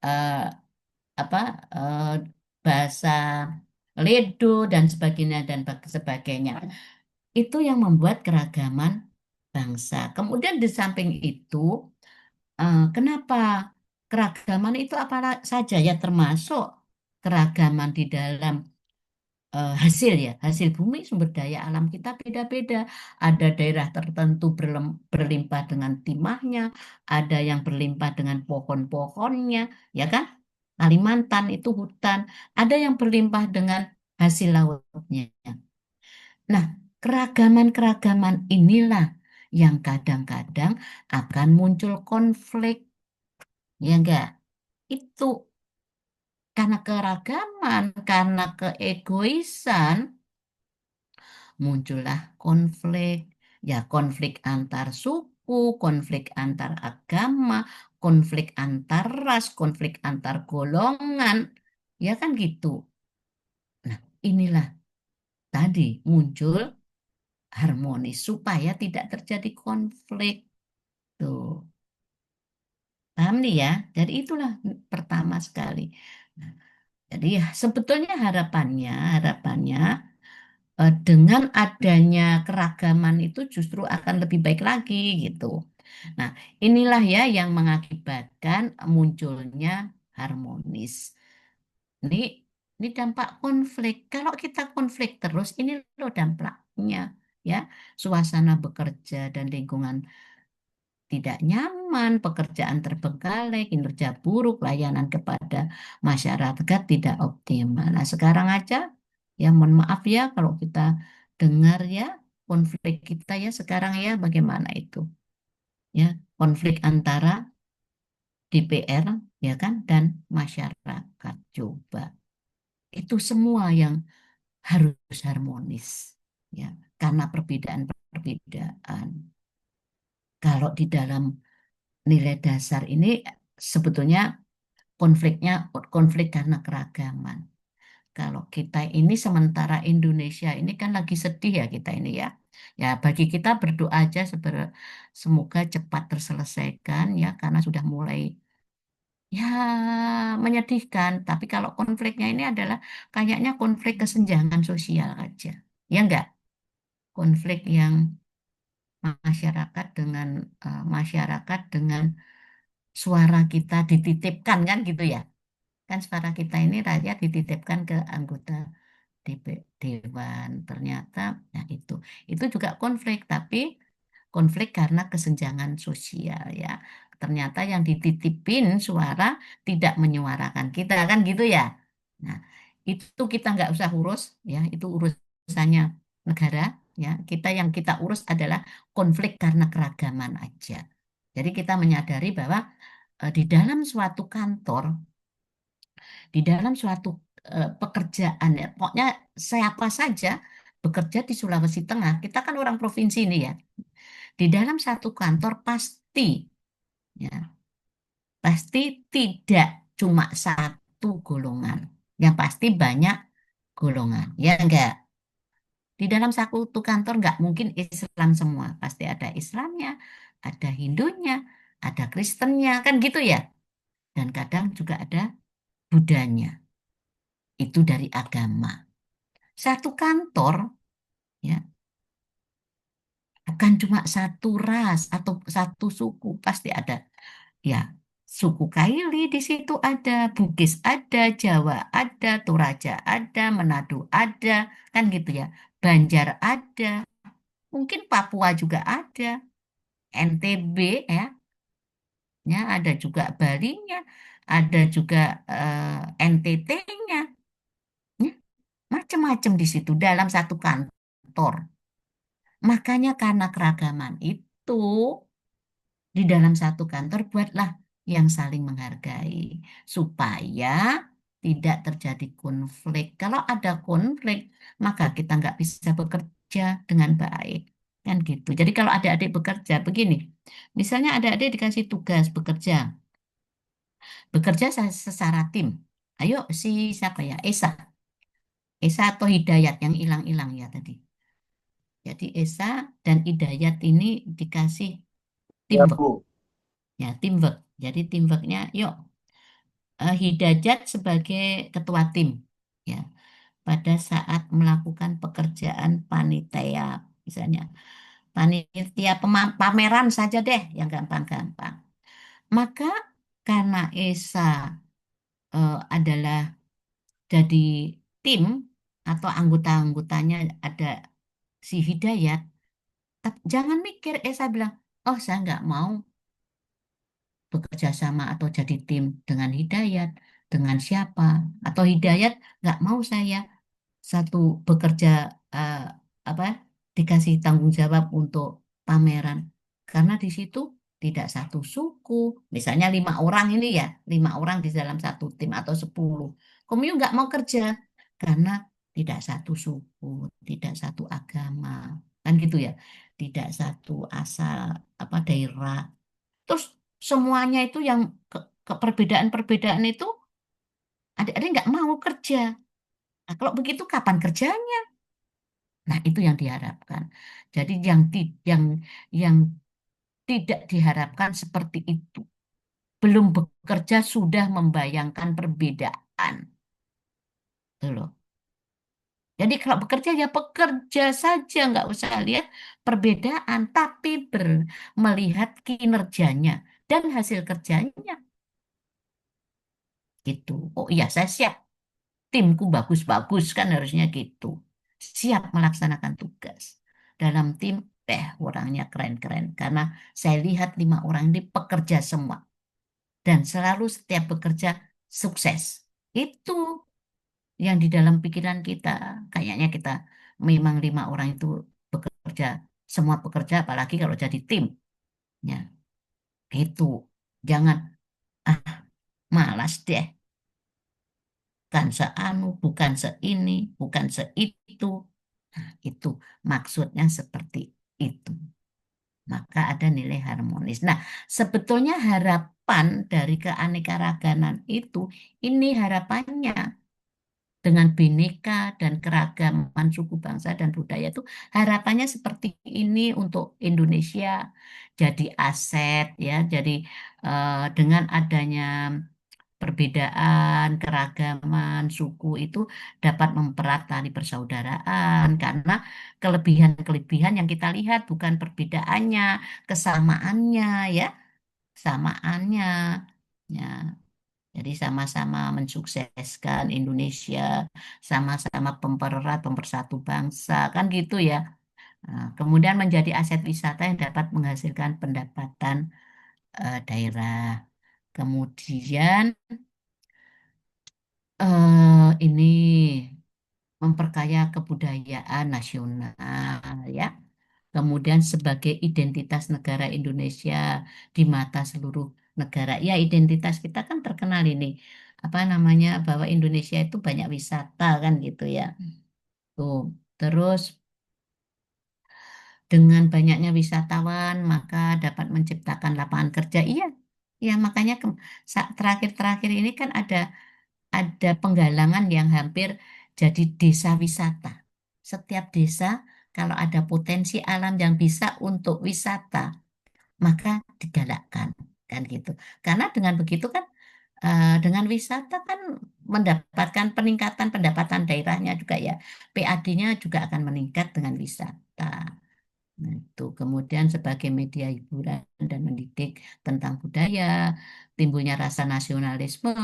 eh, apa eh, bahasa Ledo dan sebagainya dan sebagainya. Itu yang membuat keragaman bangsa. Kemudian di samping itu, kenapa keragaman itu apa saja ya termasuk keragaman di dalam hasil ya, hasil bumi sumber daya alam kita beda-beda. Ada daerah tertentu berlimpah dengan timahnya, ada yang berlimpah dengan pohon-pohonnya, ya kan? Kalimantan itu hutan, ada yang berlimpah dengan hasil lautnya. Nah, keragaman-keragaman inilah yang kadang-kadang akan muncul konflik, ya enggak? Itu karena keragaman, karena keegoisan, muncullah konflik. Ya, konflik antar suku, konflik antar agama, konflik antar ras, konflik antar golongan. Ya kan gitu. Nah, inilah tadi muncul harmonis supaya tidak terjadi konflik. Tuh, paham nih ya? Jadi itulah pertama sekali. Nah, jadi ya, sebetulnya harapannya dengan adanya keragaman itu justru akan lebih baik lagi gitu. Nah, inilah ya yang mengakibatkan munculnya harmonis. Ini ini dampak konflik. Kalau kita konflik terus, ini loh dampaknya ya. Suasana bekerja dan lingkungan tidak nyaman, pekerjaan terbengkalai, kinerja buruk, layanan kepada masyarakat tidak optimal. Nah, sekarang aja ya mohon maaf ya kalau kita dengar ya konflik kita ya sekarang ya bagaimana itu ya konflik antara DPR ya kan dan masyarakat coba itu semua yang harus harmonis ya karena perbedaan-perbedaan. Kalau di dalam nilai dasar ini sebetulnya konfliknya konflik karena keragaman. Kalau kita ini sementara Indonesia ini kan lagi sedih ya kita ini ya. Ya bagi kita berdoa aja semoga cepat terselesaikan ya karena sudah mulai ya menyedihkan. Tapi kalau konfliknya ini adalah kayaknya konflik kesenjangan sosial aja. Ya enggak? Konflik yang masyarakat dengan suara kita dititipkan kan gitu ya. Kan suara kita ini rakyat dititipkan ke anggota Dewan. Ternyata, nah itu juga konflik, tapi konflik karena kesenjangan sosial ya. Ternyata yang dititipin suara tidak menyuarakan kita kan gitu ya. Nah, itu kita nggak usah urus ya, itu urusannya negara ya. Yang kita urus adalah konflik karena keragaman aja. Jadi kita menyadari bahwa di dalam suatu kantor, di dalam suatu pekerjaan ya, pokoknya siapa saja bekerja di Sulawesi Tengah, kita kan orang provinsi ini ya, di dalam satu kantor pasti ya, pasti tidak cuma satu golongan, yang pasti banyak golongan, ya enggak? Di dalam satu kantor nggak mungkin Islam semua, pasti ada Islamnya, ada Hindunya, ada Kristennya, kan gitu ya. Dan kadang juga ada Budanya, itu dari agama. Satu kantor, ya, Bukan cuma satu ras atau satu suku, pasti ada. Ya, suku Kaili di situ ada, Bugis ada, Jawa ada, Toraja ada, Manado ada, kan gitu ya. Banjar ada, mungkin Papua juga ada, NTB ya, ada juga Balinya, ada juga NTT-nya, ya, macam-macam di situ dalam satu kantor. Makanya karena keragaman itu di dalam satu kantor buatlah yang saling menghargai supaya tidak terjadi konflik. Kalau ada konflik, maka kita nggak bisa bekerja dengan baik. Kan gitu. Jadi kalau adik-adik bekerja, begini. Misalnya adik-adik dikasih tugas bekerja. Bekerja secara tim. Ayo si siapa ya? Esa. Esa atau Hidayat yang hilang-hilang ya tadi. Jadi Esa dan Hidayat ini dikasih Ya, teamwork. Bu. Ya, teamwork. Jadi teamworknya, yuk Hidayat sebagai ketua tim, ya, pada saat melakukan pekerjaan panitia, misalnya panitia pameran saja deh, yang gampang-gampang. Maka karena Esa adalah jadi tim atau anggota-anggotanya ada si Hidayat, jangan mikir Esa bilang, oh saya nggak mau bekerja sama atau jadi tim dengan Hidayat, dengan siapa, atau Hidayat nggak mau saya satu bekerja eh, apa dikasih tanggung jawab untuk pameran karena di situ tidak satu suku, misalnya 5 orang ini ya, 5 orang di dalam satu tim atau 10, Komyu nggak mau kerja karena tidak satu suku, tidak satu agama, kan gitu ya, tidak satu asal apa daerah. Terus semuanya itu yang perbedaan-perbedaan itu adik-adik nggak mau kerja. Nah, kalau begitu kapan kerjanya? Nah, itu yang diharapkan. Jadi yang tidak diharapkan seperti itu. Belum bekerja sudah membayangkan perbedaan. Gitu loh. Jadi kalau bekerja ya bekerja saja, nggak usah lihat perbedaan, tapi melihat kinerjanya dan hasil kerjanya. Gitu. Oh iya, saya siap. Timku bagus-bagus kan harusnya gitu. Siap melaksanakan tugas. Dalam tim, orangnya keren-keren. Karena saya lihat 5 orang ini pekerja semua. Dan selalu setiap bekerja sukses. Itu yang di dalam pikiran kita. Kayaknya kita memang 5 orang itu bekerja. Semua bekerja, apalagi kalau jadi tim. Ya, itu. Jangan, ah, malas deh. Bukan seanu, bukan seini, bukan seitu. Nah, itu maksudnya seperti itu. Maka ada nilai harmonis. Nah, sebetulnya harapan dari keanekaragaman itu, ini harapannya dengan bineka dan keragaman suku bangsa dan budaya itu harapannya seperti ini untuk Indonesia jadi aset ya. Jadi dengan adanya perbedaan, keragaman, suku itu dapat mempererat tali persaudaraan karena kelebihan-kelebihan yang kita lihat bukan perbedaannya, kesamaannya ya, kesamaannya. Ya, jadi sama-sama mensukseskan Indonesia, sama-sama mempererat, mempersatu bangsa, kan gitu ya. Nah, kemudian menjadi aset wisata yang dapat menghasilkan pendapatan daerah. Kemudian ini memperkaya kebudayaan nasional ya. Kemudian sebagai identitas negara Indonesia di mata seluruh negara. Ya, identitas kita kan terkenal ini. Apa namanya? Bahwa Indonesia itu banyak wisata kan gitu ya. Tuh. Terus dengan banyaknya wisatawan maka dapat menciptakan lapangan kerja. Iya. Ya, makanya terakhir-terakhir ini kan ada penggalangan yang hampir jadi desa wisata. Setiap desa kalau ada potensi alam yang bisa untuk wisata, maka digalakkan kan gitu. Karena dengan begitu kan dengan wisata kan mendapatkan peningkatan pendapatan daerahnya juga ya. PAD-nya juga akan meningkat dengan wisata. Nah, itu kemudian sebagai media hiburan dan mendidik tentang budaya, timbulnya rasa nasionalisme,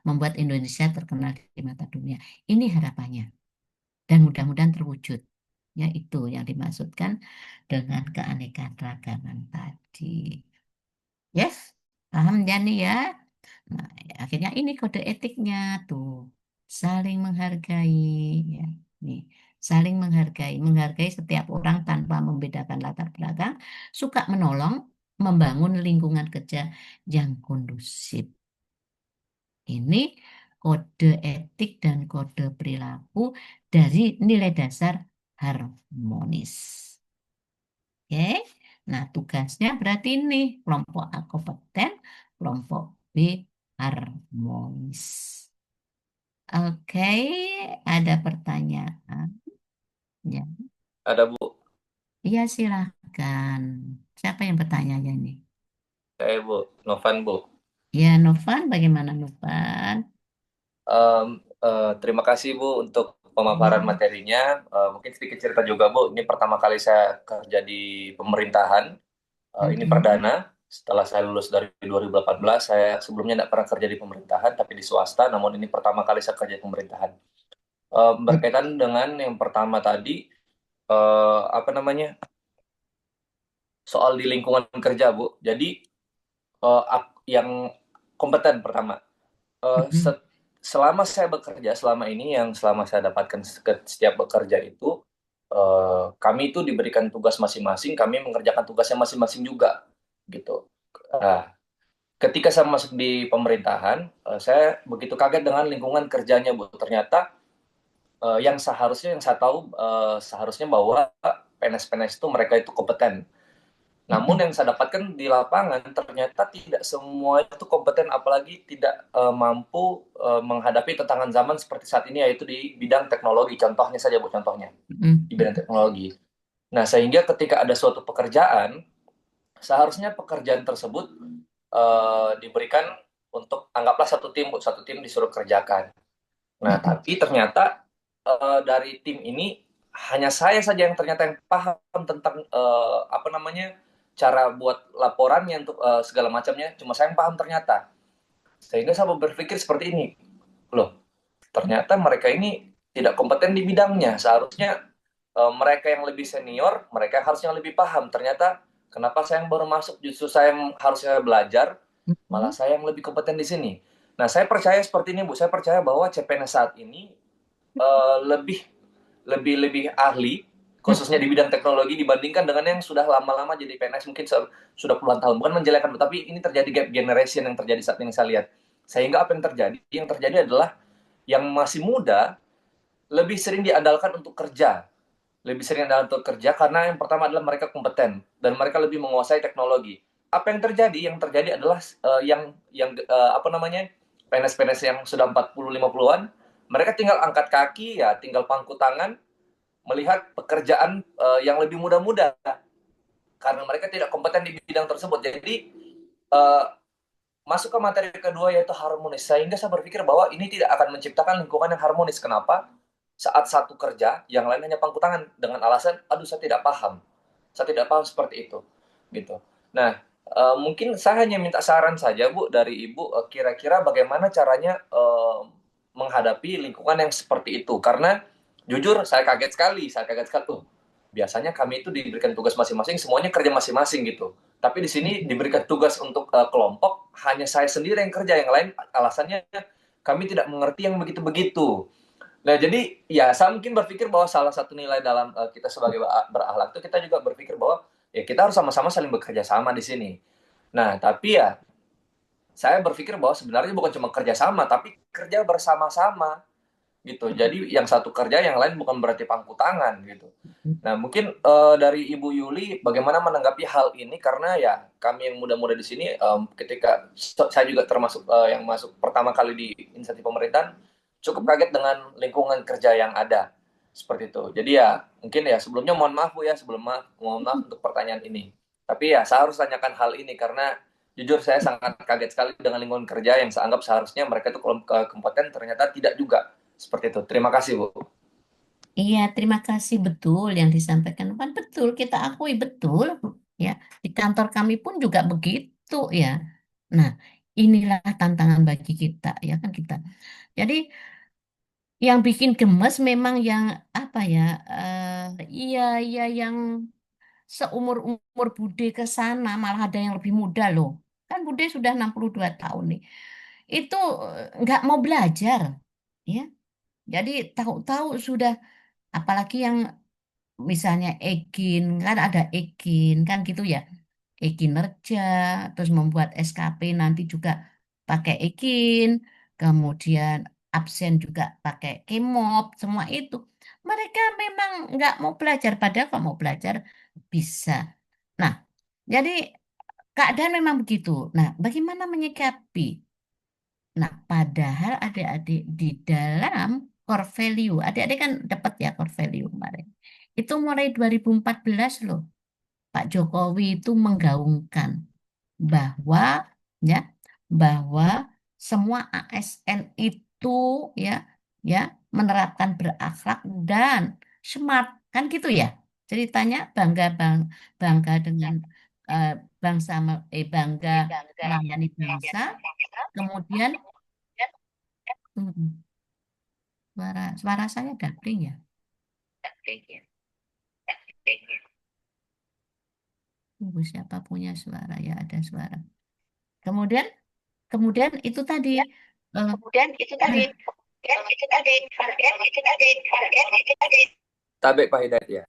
membuat Indonesia terkenal di mata dunia. Ini harapannya dan mudah-mudahan terwujud. Ya, itu yang dimaksudkan dengan keanekaragaman tadi. Yes, paham ya nih ya? Nah, akhirnya ini kode etiknya tuh, saling menghargai, ya. Nih, saling menghargai, menghargai setiap orang tanpa membedakan latar belakang, suka menolong, membangun lingkungan kerja yang kondusif. Ini kode etik dan kode perilaku dari nilai dasar harmonis. Oke, nah tugasnya berarti ini kelompok A kompeten, kelompok B harmonis. Oke, ada pertanyaan? Ya, Ada Bu, iya silakan. Siapa yang bertanya ini? saya Bu, Novan Bu. Ya, Novan, bagaimana Novan? Terima kasih Bu untuk pemaparan materinya. Mungkin sedikit cerita juga Bu, ini pertama kali saya kerja di pemerintahan. Ini perdana. Setelah saya lulus dari 2018, saya sebelumnya tidak pernah kerja di pemerintahan, tapi di swasta. Namun ini pertama kali saya kerja di pemerintahan. Berkaitan dengan yang pertama tadi, apa namanya, soal di lingkungan kerja Bu. Jadi yang kompeten pertama. Selama saya bekerja selama ini, yang selama saya dapatkan setiap bekerja itu, kami itu diberikan tugas masing-masing, kami mengerjakan tugasnya masing-masing juga gitu. Nah, ketika saya masuk di pemerintahan, saya begitu kaget dengan lingkungan kerjanya Bu. Ternyata yang saya tahu seharusnya bahwa PNS-PNS itu mereka itu kompeten. Namun yang saya dapatkan di lapangan ternyata tidak semua itu kompeten, apalagi tidak mampu menghadapi tantangan zaman seperti saat ini, yaitu di bidang teknologi. Contohnya saja Bu, contohnya di bidang teknologi. Nah, sehingga ketika ada suatu pekerjaan, seharusnya pekerjaan tersebut diberikan untuk, anggaplah satu tim disuruh kerjakan. Nah, tapi ternyata dari tim ini hanya saya saja yang ternyata yang paham tentang apa namanya, cara buat laporannya untuk segala macamnya, cuma saya yang paham ternyata. Sehingga saya berpikir seperti ini, loh, ternyata mereka ini tidak kompeten di bidangnya. Seharusnya mereka yang lebih senior, mereka harusnya lebih paham. Ternyata kenapa saya yang baru masuk, justru saya yang harusnya belajar, malah saya yang lebih kompeten di sini. Nah, saya percaya seperti ini Bu, saya percaya bahwa CPNS saat ini lebih ahli, khususnya di bidang teknologi, dibandingkan dengan yang sudah lama-lama jadi PNS, mungkin sudah puluhan tahun. Bukan menjelekkan, tapi ini terjadi gap generation yang terjadi saat ini saya lihat. Sehingga apa yang terjadi? Yang terjadi adalah yang masih muda lebih sering diandalkan untuk kerja. Lebih sering diandalkan untuk kerja karena yang pertama adalah mereka kompeten dan mereka lebih menguasai teknologi. Apa yang terjadi? Yang terjadi adalah apa namanya, PNS-PNS yang sudah 40-50-an, mereka tinggal angkat kaki, ya tinggal pangku tangan, melihat pekerjaan yang lebih mudah-mudah karena mereka tidak kompeten di bidang tersebut. Jadi masuk ke materi kedua, yaitu harmonis. Sehingga saya berpikir bahwa ini tidak akan menciptakan lingkungan yang harmonis. Kenapa? Saat satu kerja, yang lain hanya pangku tangan dengan alasan, aduh saya tidak paham. Saya tidak paham seperti itu. Gitu. Nah, mungkin saya hanya minta saran saja Bu dari Ibu, kira-kira bagaimana caranya menghadapi lingkungan yang seperti itu. Karena jujur saya kaget sekali. Biasanya kami itu diberikan tugas masing-masing, semuanya kerja masing-masing gitu. Tapi di sini diberikan tugas untuk kelompok, hanya saya sendiri yang kerja, yang lain alasannya kami tidak mengerti yang begitu-begitu. Nah, jadi ya saya mungkin berpikir bahwa salah satu nilai dalam kita sebagai berakhlak itu, kita juga berpikir bahwa ya kita harus sama-sama saling bekerja sama di sini. Nah, tapi ya saya berpikir bahwa sebenarnya bukan cuma kerja sama, tapi kerja bersama-sama gitu. Jadi yang satu kerja, yang lain bukan berarti pangku tangan gitu. Nah, mungkin dari Ibu Yuli bagaimana menanggapi hal ini, karena ya kami yang muda-muda di sini, ketika saya juga termasuk yang masuk pertama kali di instansi pemerintahan, cukup kaget dengan lingkungan kerja yang ada seperti itu. Jadi ya mungkin ya sebelumnya mohon maaf Bu ya, mohon maaf untuk pertanyaan ini. Tapi ya saya harus tanyakan hal ini karena jujur saya sangat kaget sekali dengan lingkungan kerja yang saya anggap seharusnya mereka itu kompeten, ternyata tidak juga seperti itu. Terima kasih Bu. Iya, terima kasih, betul yang disampaikan kan betul, kita akui betul ya. Di kantor kami pun juga begitu ya. Nah, inilah tantangan bagi kita ya kan kita. Jadi yang bikin gemes memang yang apa ya? Iya, iya yang seumur-umur Bude ke sana malah ada yang lebih muda loh. Kan Bude sudah 62 tahun nih. Itu nggak mau belajar ya. Jadi tahu-tahu sudah, apalagi yang misalnya Egin, kan ada Egin kan gitu ya. E-kinerja, terus membuat SKP nanti juga pakai Ekin, kemudian absen juga pakai Kemop, semua itu. Mereka memang nggak mau belajar, padahal kalau mau belajar bisa. Nah, jadi keadaan memang begitu. Nah, bagaimana menyikapi? Nah, padahal adik-adik di dalam core value, adik-adik kan dapat ya core value kemarin. Itu mulai 2014 loh, Pak Jokowi itu menggaungkan bahwa ya bahwa semua ASN itu ya ya menerapkan berakhlak dan smart kan gitu ya ceritanya bangga dengan eh, bangga melayani bangsa kemudian mm, suara suara saya dabbling ya. Tunggu, siapa punya suara ya ada suara kemudian kemudian itu tadi eh, Tabek Pak Hidayat ya.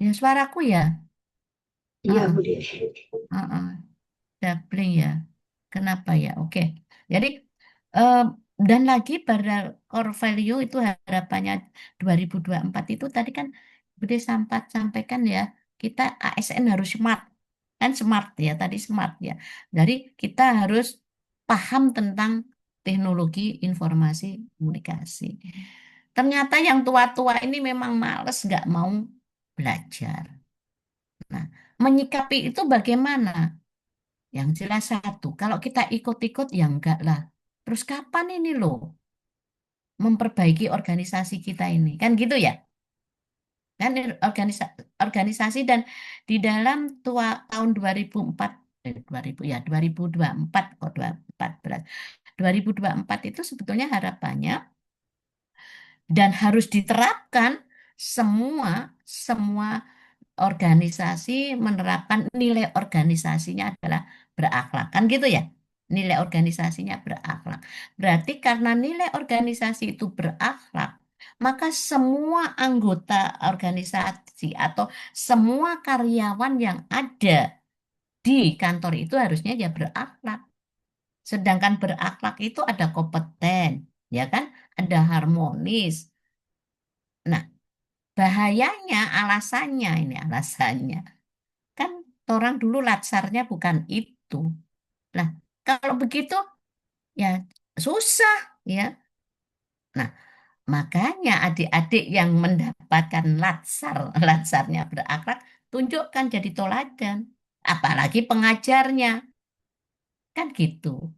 ya suaraku ya. Iya, Heeh, Bude. heeh. Dabbling ya. Kenapa ya? Oke. Jadi eh, dan lagi pada core value itu harapannya 2024 itu tadi kan Bude sempat sampaikan ya, kita ASN harus smart. Kan smart ya, tadi smart ya. Jadi kita harus paham tentang teknologi informasi komunikasi. Ternyata yang tua-tua ini memang males nggak mau belajar. Nah, menyikapi itu bagaimana? Yang jelas satu, kalau kita ikut-ikut ya enggak lah. Terus kapan ini loh memperbaiki organisasi kita ini? Kan gitu ya? Kan organisasi dan di dalam tahun 2004 2000 ya 2024 kok 2014 2024 itu sebetulnya harapannya dan harus diterapkan semua organisasi menerapkan nilai organisasinya adalah berakhlak. Kan gitu ya? Nilai organisasinya berakhlak. Berarti karena nilai organisasi itu berakhlak, maka semua anggota organisasi atau semua karyawan yang ada di kantor itu harusnya ya berakhlak. Sedangkan berakhlak itu ada kompeten, ya kan? Ada harmonis. Nah, bahayanya alasannya ini alasannya. Kan orang dulu latsarnya bukan itu. Nah, kalau begitu ya susah ya. Nah, makanya adik-adik yang mendapatkan latsarnya berakhlak, tunjukkan jadi teladan. Apalagi pengajarnya. Kan gitu.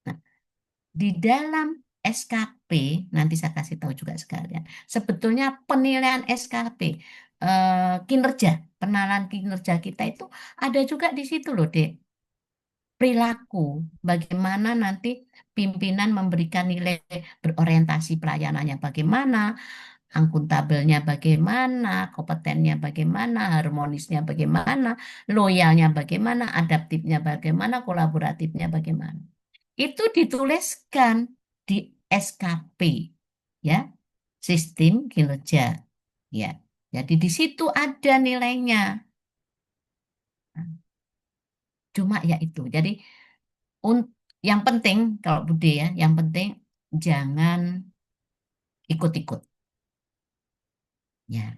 Nah, di dalam SKP, nanti saya kasih tahu juga sekalian. Sebetulnya penilaian SKP, kinerja, pengenalan kinerja kita itu ada juga di situ loh, Dek. Perilaku, bagaimana nanti pimpinan memberikan nilai berorientasi pelayanannya bagaimana, akuntabelnya bagaimana, kompetennya bagaimana, harmonisnya bagaimana, loyalnya bagaimana, adaptifnya bagaimana, kolaboratifnya bagaimana. Itu dituliskan di SKP, ya, sistem kinerja, ya. Jadi di situ ada nilainya. Cuma ya itu. Jadi yang penting kalau Bude ya, yang penting jangan ikut-ikut. Ya,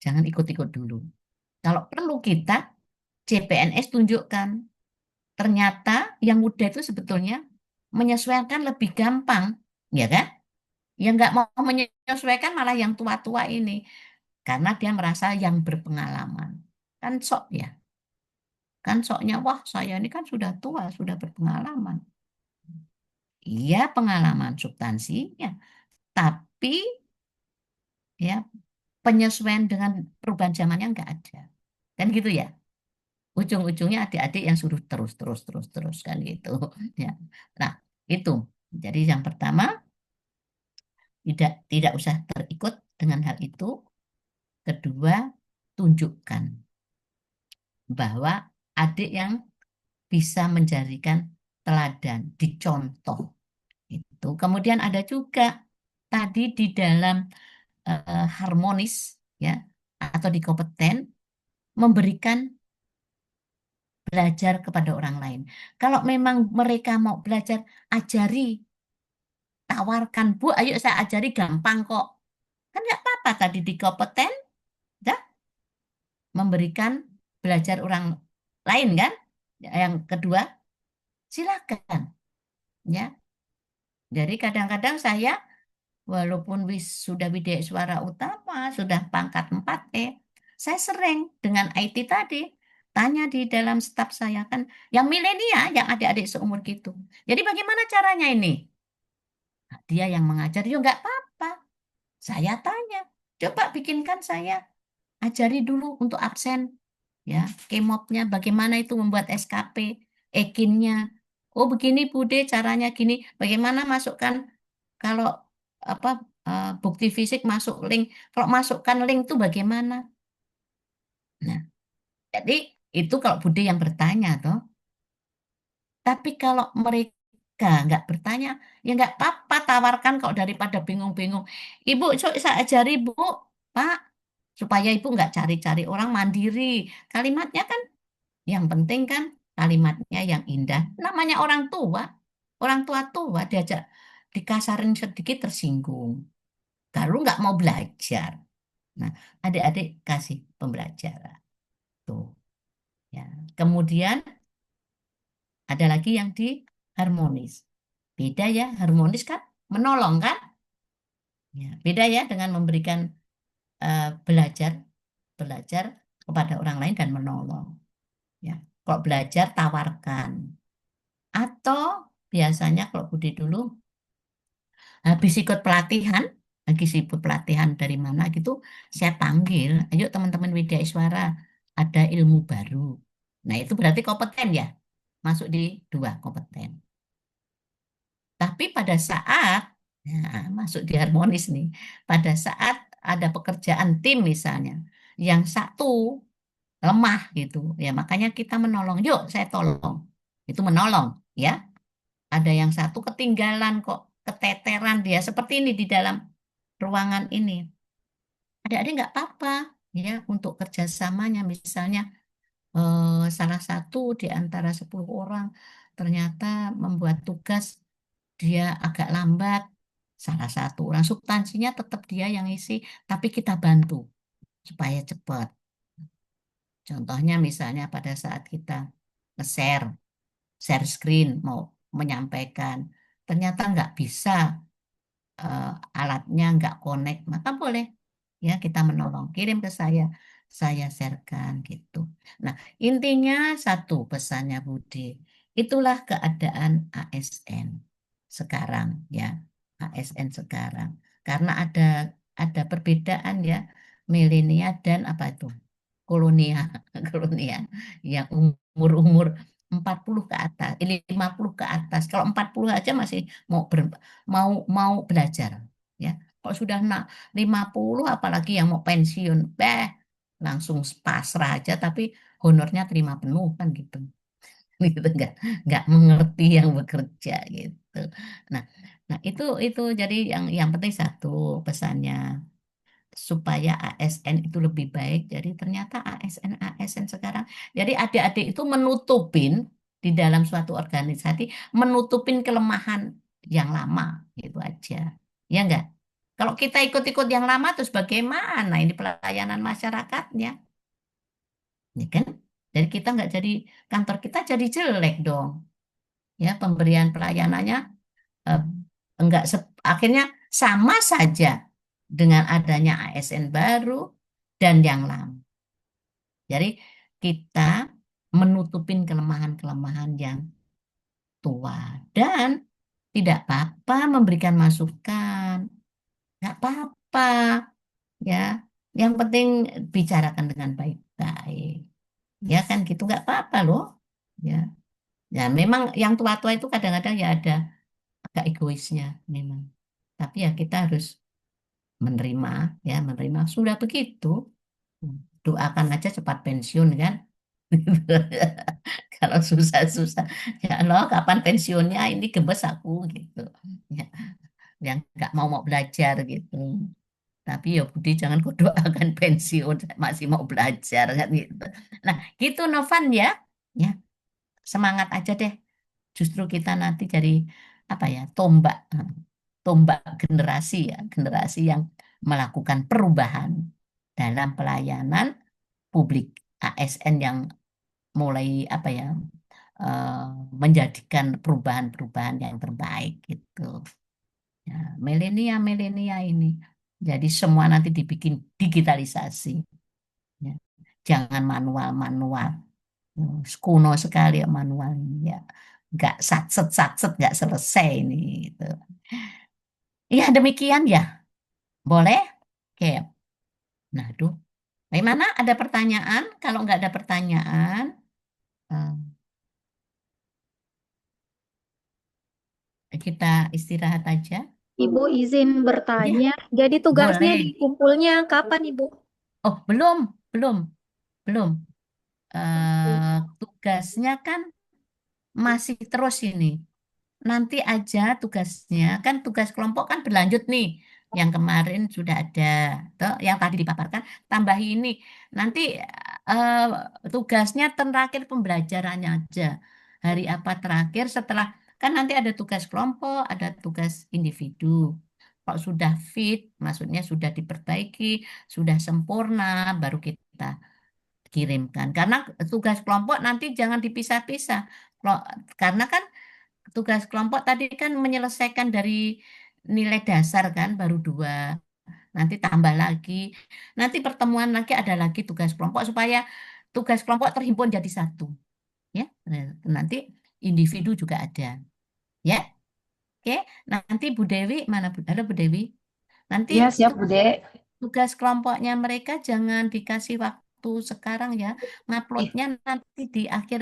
jangan ikut-ikut dulu. Kalau perlu kita CPNS tunjukkan. Ternyata yang muda itu sebetulnya menyesuaikan lebih gampang, ya kan? Yang nggak mau menyesuaikan malah yang tua-tua ini. Karena dia merasa yang berpengalaman. Kan sok ya. Kan soknya, wah saya ini kan sudah tua, sudah berpengalaman. Iya pengalaman substansinya. Tapi ya penyesuaian dengan perubahan zamannya nggak ada, kan gitu ya. Ujung-ujungnya adik-adik yang suruh terus kan gitu ya. Nah, itu. Jadi yang pertama tidak usah terikut dengan hal itu. Kedua, tunjukkan bahwa adik yang bisa menjadikan teladan, dicontoh. Itu. Kemudian ada juga tadi di dalam harmonis ya atau di kompeten memberikan belajar kepada orang lain. Kalau memang mereka mau belajar, ajari, tawarkan, Bu, ayo saya ajari gampang kok. Kan nggak apa-apa tadi di kompeten, ya, memberikan belajar orang lain kan. Yang kedua, silakan. Ya, jadi kadang-kadang saya walaupun sudah Widya Suara Utama, sudah pangkat 4E, saya sering dengan IT tadi tanya di dalam staf saya kan, yang milenial, yang adik-adik seumur gitu. Jadi bagaimana caranya ini? Nah, dia yang mengajar, ya nggak apa-apa. Saya tanya, coba bikinkan saya, ajari dulu untuk absen, ya, kemopnya, bagaimana itu membuat SKP, ekinnya. Oh begini Bude, caranya gini. Bagaimana masukkan kalau apa bukti fisik masuk link. Kalau masukkan link itu bagaimana? Nah, jadi itu kalau Bude yang bertanya toh. Tapi kalau mereka nggak bertanya, ya nggak apa-apa, tawarkan kok daripada bingung-bingung. Ibu, saya ajari Bu, Pak, supaya Ibu nggak cari-cari orang mandiri. Kalimatnya kan yang penting kan kalimatnya yang indah. Namanya orang tua diajak dikasarin sedikit tersinggung. Kalau nggak mau belajar. Nah, adik-adik kasih pembelajaran. Tuh, ya. Kemudian ada lagi yang di harmonis. Beda ya, harmonis kan menolong kan? Ya, beda ya dengan memberikan belajar kepada orang lain dan menolong. Ya, kalau belajar tawarkan. Atau biasanya kalau Budi dulu habis ikut pelatihan, dari mana gitu, saya panggil, ayo teman-teman Widya Iswara, ada ilmu baru. Nah, itu berarti kompeten ya, masuk di 2 kompeten. Tapi pada saat, nah, masuk di harmonis nih, pada saat ada pekerjaan tim misalnya, yang satu lemah gitu, ya makanya kita menolong, yuk saya tolong. Itu menolong, ya. Ada yang satu ketinggalan kok, keteteran dia, seperti ini di dalam ruangan ini. Adik-adik nggak apa-apa, ya, untuk kerjasamanya misalnya salah satu di antara 10 orang ternyata membuat tugas dia agak lambat, salah satu orang substansinya tetap dia yang isi, tapi kita bantu supaya cepat. Contohnya misalnya pada saat kita share screen mau menyampaikan, ternyata nggak bisa, alatnya nggak connect, maka boleh ya kita menolong, kirim ke saya sharekan gitu. Nah, intinya satu pesannya Budi, itulah keadaan ASN sekarang ya, ASN sekarang. Karena ada perbedaan ya, milenial dan apa itu? Kolonial, kolonial yang umur-umur 40 ke atas, 50 ke atas. Kalau 40 aja masih mau belajar ya. Kalau sudah 50 apalagi yang mau pensiun, langsung pasrah aja tapi honornya terima penuh kan gitu. Gitu nggak mengerti yang bekerja gitu. Nah, nah itu jadi yang penting satu pesannya supaya ASN itu lebih baik. Jadi ternyata ASN sekarang, jadi adik-adik itu menutupin di dalam suatu organisasi, menutupin kelemahan yang lama, gitu aja. Ya enggak? Kalau kita ikut-ikut yang lama, terus bagaimana ini pelayanan masyarakatnya? Ya kan? Jadi kita nggak jadi, kantor kita jadi jelek dong. Ya, pemberian pelayanannya eh, enggak akhirnya sama saja dengan adanya ASN baru dan yang lama. Jadi kita menutupin kelemahan-kelemahan yang tua dan tidak apa-apa memberikan masukan. Nggak apa-apa. Ya, yang penting bicarakan dengan baik-baik. Ya kan gitu nggak apa-apa loh. Ya, ya memang yang tua-tua itu kadang-kadang ya ada agak egoisnya memang. Tapi ya kita harus menerima, ya menerima sudah begitu. Doakan aja cepat pensiun kan. Kalau susah-susah, ya Allah kapan pensiunnya ini gemes aku gitu. Ya, yang nggak mau belajar gitu. Tapi ya Budi jangan kau doakan pensiun, masih mau belajar kan gitu. Nah, gitu Novan ya. Ya, semangat aja deh. Justru kita nanti jadi apa ya? Tombak generasi ya, generasi yang melakukan perubahan dalam pelayanan publik ASN yang mulai apa ya? eh, menjadikan perubahan-perubahan yang terbaik gitu. Ya, milenia ini. Jadi semua nanti dibikin digitalisasi. Ya. Jangan manual-manual. Kuno sekali ya manual ini ya. Nggak satset-satset, nggak selesai ini. Gitu. Ya demikian ya. Boleh? Oke. Nah, aduh. Bagaimana? Ada pertanyaan? Kalau nggak ada pertanyaan, kita istirahat aja. Ibu izin Ya, bertanya, jadi tugasnya boleh. dikumpulnya kapan, Ibu? Oh, belum. Tugasnya kan masih terus ini. Nanti aja tugasnya, kan tugas kelompok kan berlanjut nih. Yang kemarin sudah ada, toh, yang tadi dipaparkan, tambah ini. Nanti eh, tugasnya terakhir pembelajarannya aja. Hari apa terakhir setelah, kan nanti ada tugas kelompok, ada tugas individu. Kalau sudah fit, maksudnya sudah diperbaiki, sudah sempurna, baru kita kirimkan. Karena tugas kelompok nanti jangan dipisah-pisah. Karena kan tugas kelompok tadi kan menyelesaikan dari nilai dasar kan baru 2. Nanti tambah lagi. Nanti pertemuan lagi ada lagi tugas kelompok supaya tugas kelompok terhimpun jadi 1. Ya, nanti individu juga ada. Ya, oke. Nanti Bu Dewi mana Bu? Halo Bu Dewi. Nanti Ya, siap, Bude. tugas kelompoknya mereka jangan dikasih waktu sekarang ya. Nguploadnya nanti di akhir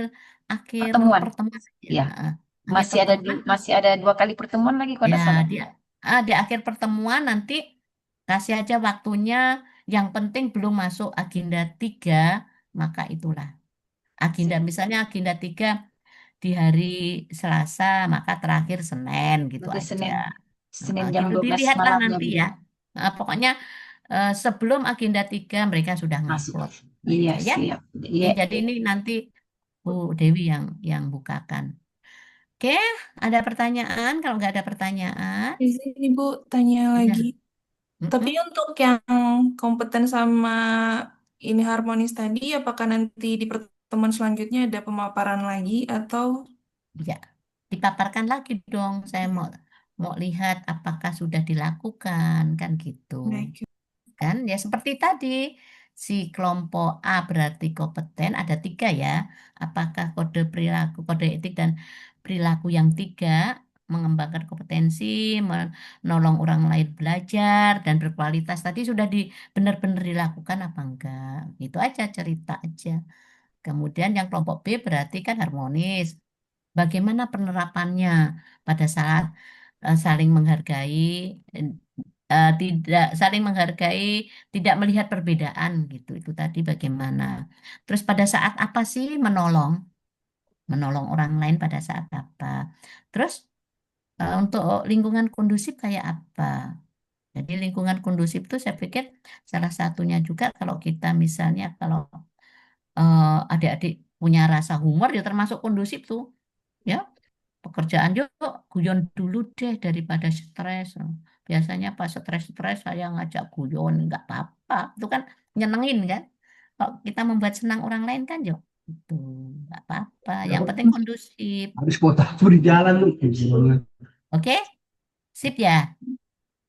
akhir Pertemuan. pertemuan saja. Ya, Akhir masih ada pertemuan. masih ada 2 kali pertemuan lagi kalau Ya, tidak salah. di akhir pertemuan nanti kasih aja waktunya. Yang penting belum masuk agenda 3, maka itulah. Agenda misalnya agenda 3 di hari Selasa, maka terakhir Senin gitu Berarti aja. Senin jam Gitu 12 dilihatlah malam ya, nanti Bude. ya. Pokoknya sebelum agenda 3 mereka sudah Masuk. ngupload Iya, aja ya. siap. Oke, Iya. jadi ini nanti Bu Dewi yang bukakan. Oke, ada pertanyaan? Kalau nggak ada pertanyaan, Izin Ibu tanya ya. lagi. Tapi untuk yang kompeten sama ini harmonis tadi, apakah nanti di pertemuan selanjutnya ada pemaparan lagi atau? Ya, dipaparkan lagi dong. Saya mau lihat apakah sudah dilakukan kan gitu. Kan ya seperti tadi si kelompok A berarti kompeten ada 3 ya. Apakah kode perilaku, kode etik dan perilaku yang 3 mengembangkan kompetensi, menolong orang lain belajar dan berkualitas tadi sudah benar-benar dilakukan apa enggak? Itu aja cerita aja. Kemudian yang kelompok B berarti kan harmonis. Bagaimana penerapannya pada saat saling menghargai, tidak saling menghargai, tidak melihat perbedaan gitu. Itu tadi bagaimana. Terus pada saat apa sih menolong orang lain pada saat apa. Terus untuk lingkungan kondusif kayak apa? Jadi lingkungan kondusif itu saya pikir salah satunya juga kalau kita misalnya kalau adik-adik punya rasa humor ya termasuk kondusif tuh. Ya, pekerjaan yuk guyon dulu deh daripada stres. Biasanya pas stres-stres saya ngajak guyon, nggak apa-apa. Itu kan nyenengin kan. Kalau kita membuat senang orang lain kan yuk. Itu nggak apa-apa. Yang penting kondusif. Habis foto aku di jalan lu. Oke? Sip ya?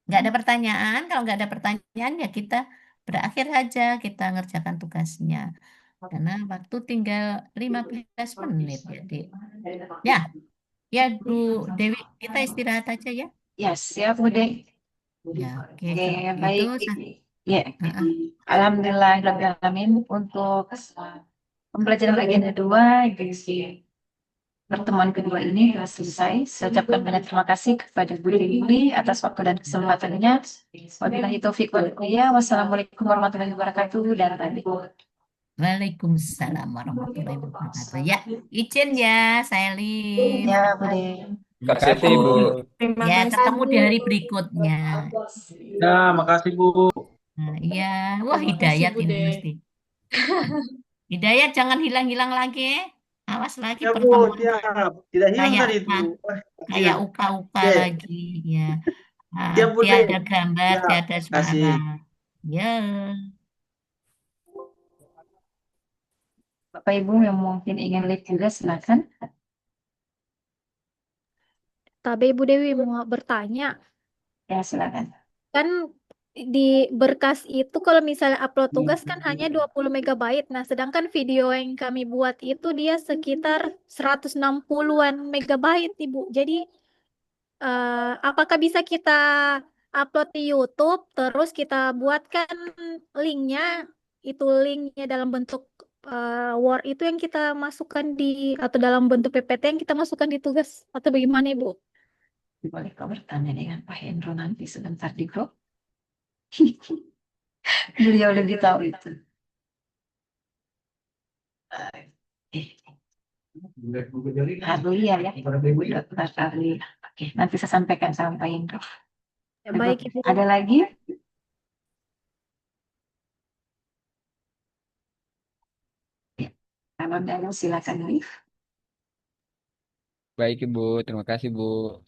Nggak ada pertanyaan. Kalau nggak ada pertanyaan ya kita berakhir aja kita ngerjakan tugasnya. Karena waktu tinggal 15 menit ya, Dek. Ya, ya Bu Dewi, kita istirahat aja ya. Ya, siap, Bude. Ya, oke. Oke, Kalau baik. gitu, Ya, Alhamdulillahirrahmanirrahim untuk pembelajaran agenda 2 di pertemuan kedua ini telah selesai. Saya ucapkan banyak terima kasih kepada Bu Dewi atas waktu dan kesempatannya. Wabillahi taufiq wal hidayah. Wassalamualaikum warahmatullahi wabarakatuh dan tadi. Waalaikumsalam warahmatullahi wabarakatuh. Ya, izin ya, saya Lin. Ya, Bu Dewi. Terima kasih, Bu. Terima Ya, kasih. ketemu di hari berikutnya. Ya, makasih Bu. Nah, iya, wah Terima kasih, Hidayat ini Bude. mesti. Hidayat jangan hilang-hilang lagi. Awas lagi Ya Bu, pertemuan siap. Tidak hilang kayak tadi uka, Bu. Wah, kayak kecil. uka-uka Oke, lagi ya. siap Bu Tiada deh. gambar, Ya, tiada kasih. suara. Ya. Bapak Ibu yang mungkin ingin live juga silakan. Tapi Bu Dewi mau bertanya, Ya, silakan. kan di berkas itu kalau misalnya upload tugas kan hanya 20 MB. Nah, sedangkan video yang kami buat itu dia sekitar 160-an megabyte, Ibu. Jadi apakah bisa kita upload di YouTube, terus kita buatkan linknya, itu linknya dalam bentuk Word itu yang kita masukkan atau dalam bentuk PPT yang kita masukkan di tugas, atau bagaimana Ibu? Boleh kau bertanya dengan Pak Hendro nanti sebentar di grup. Beliau lebih tahu itu. Harlia ya, Dokter Harlia. Oke, nanti saya sampaikan sama Pak Hendro. Ya, baik Ibu. Ada lagi? Ya, kalau ada silakan live. Baik, Ibu. Terima kasih, Bu.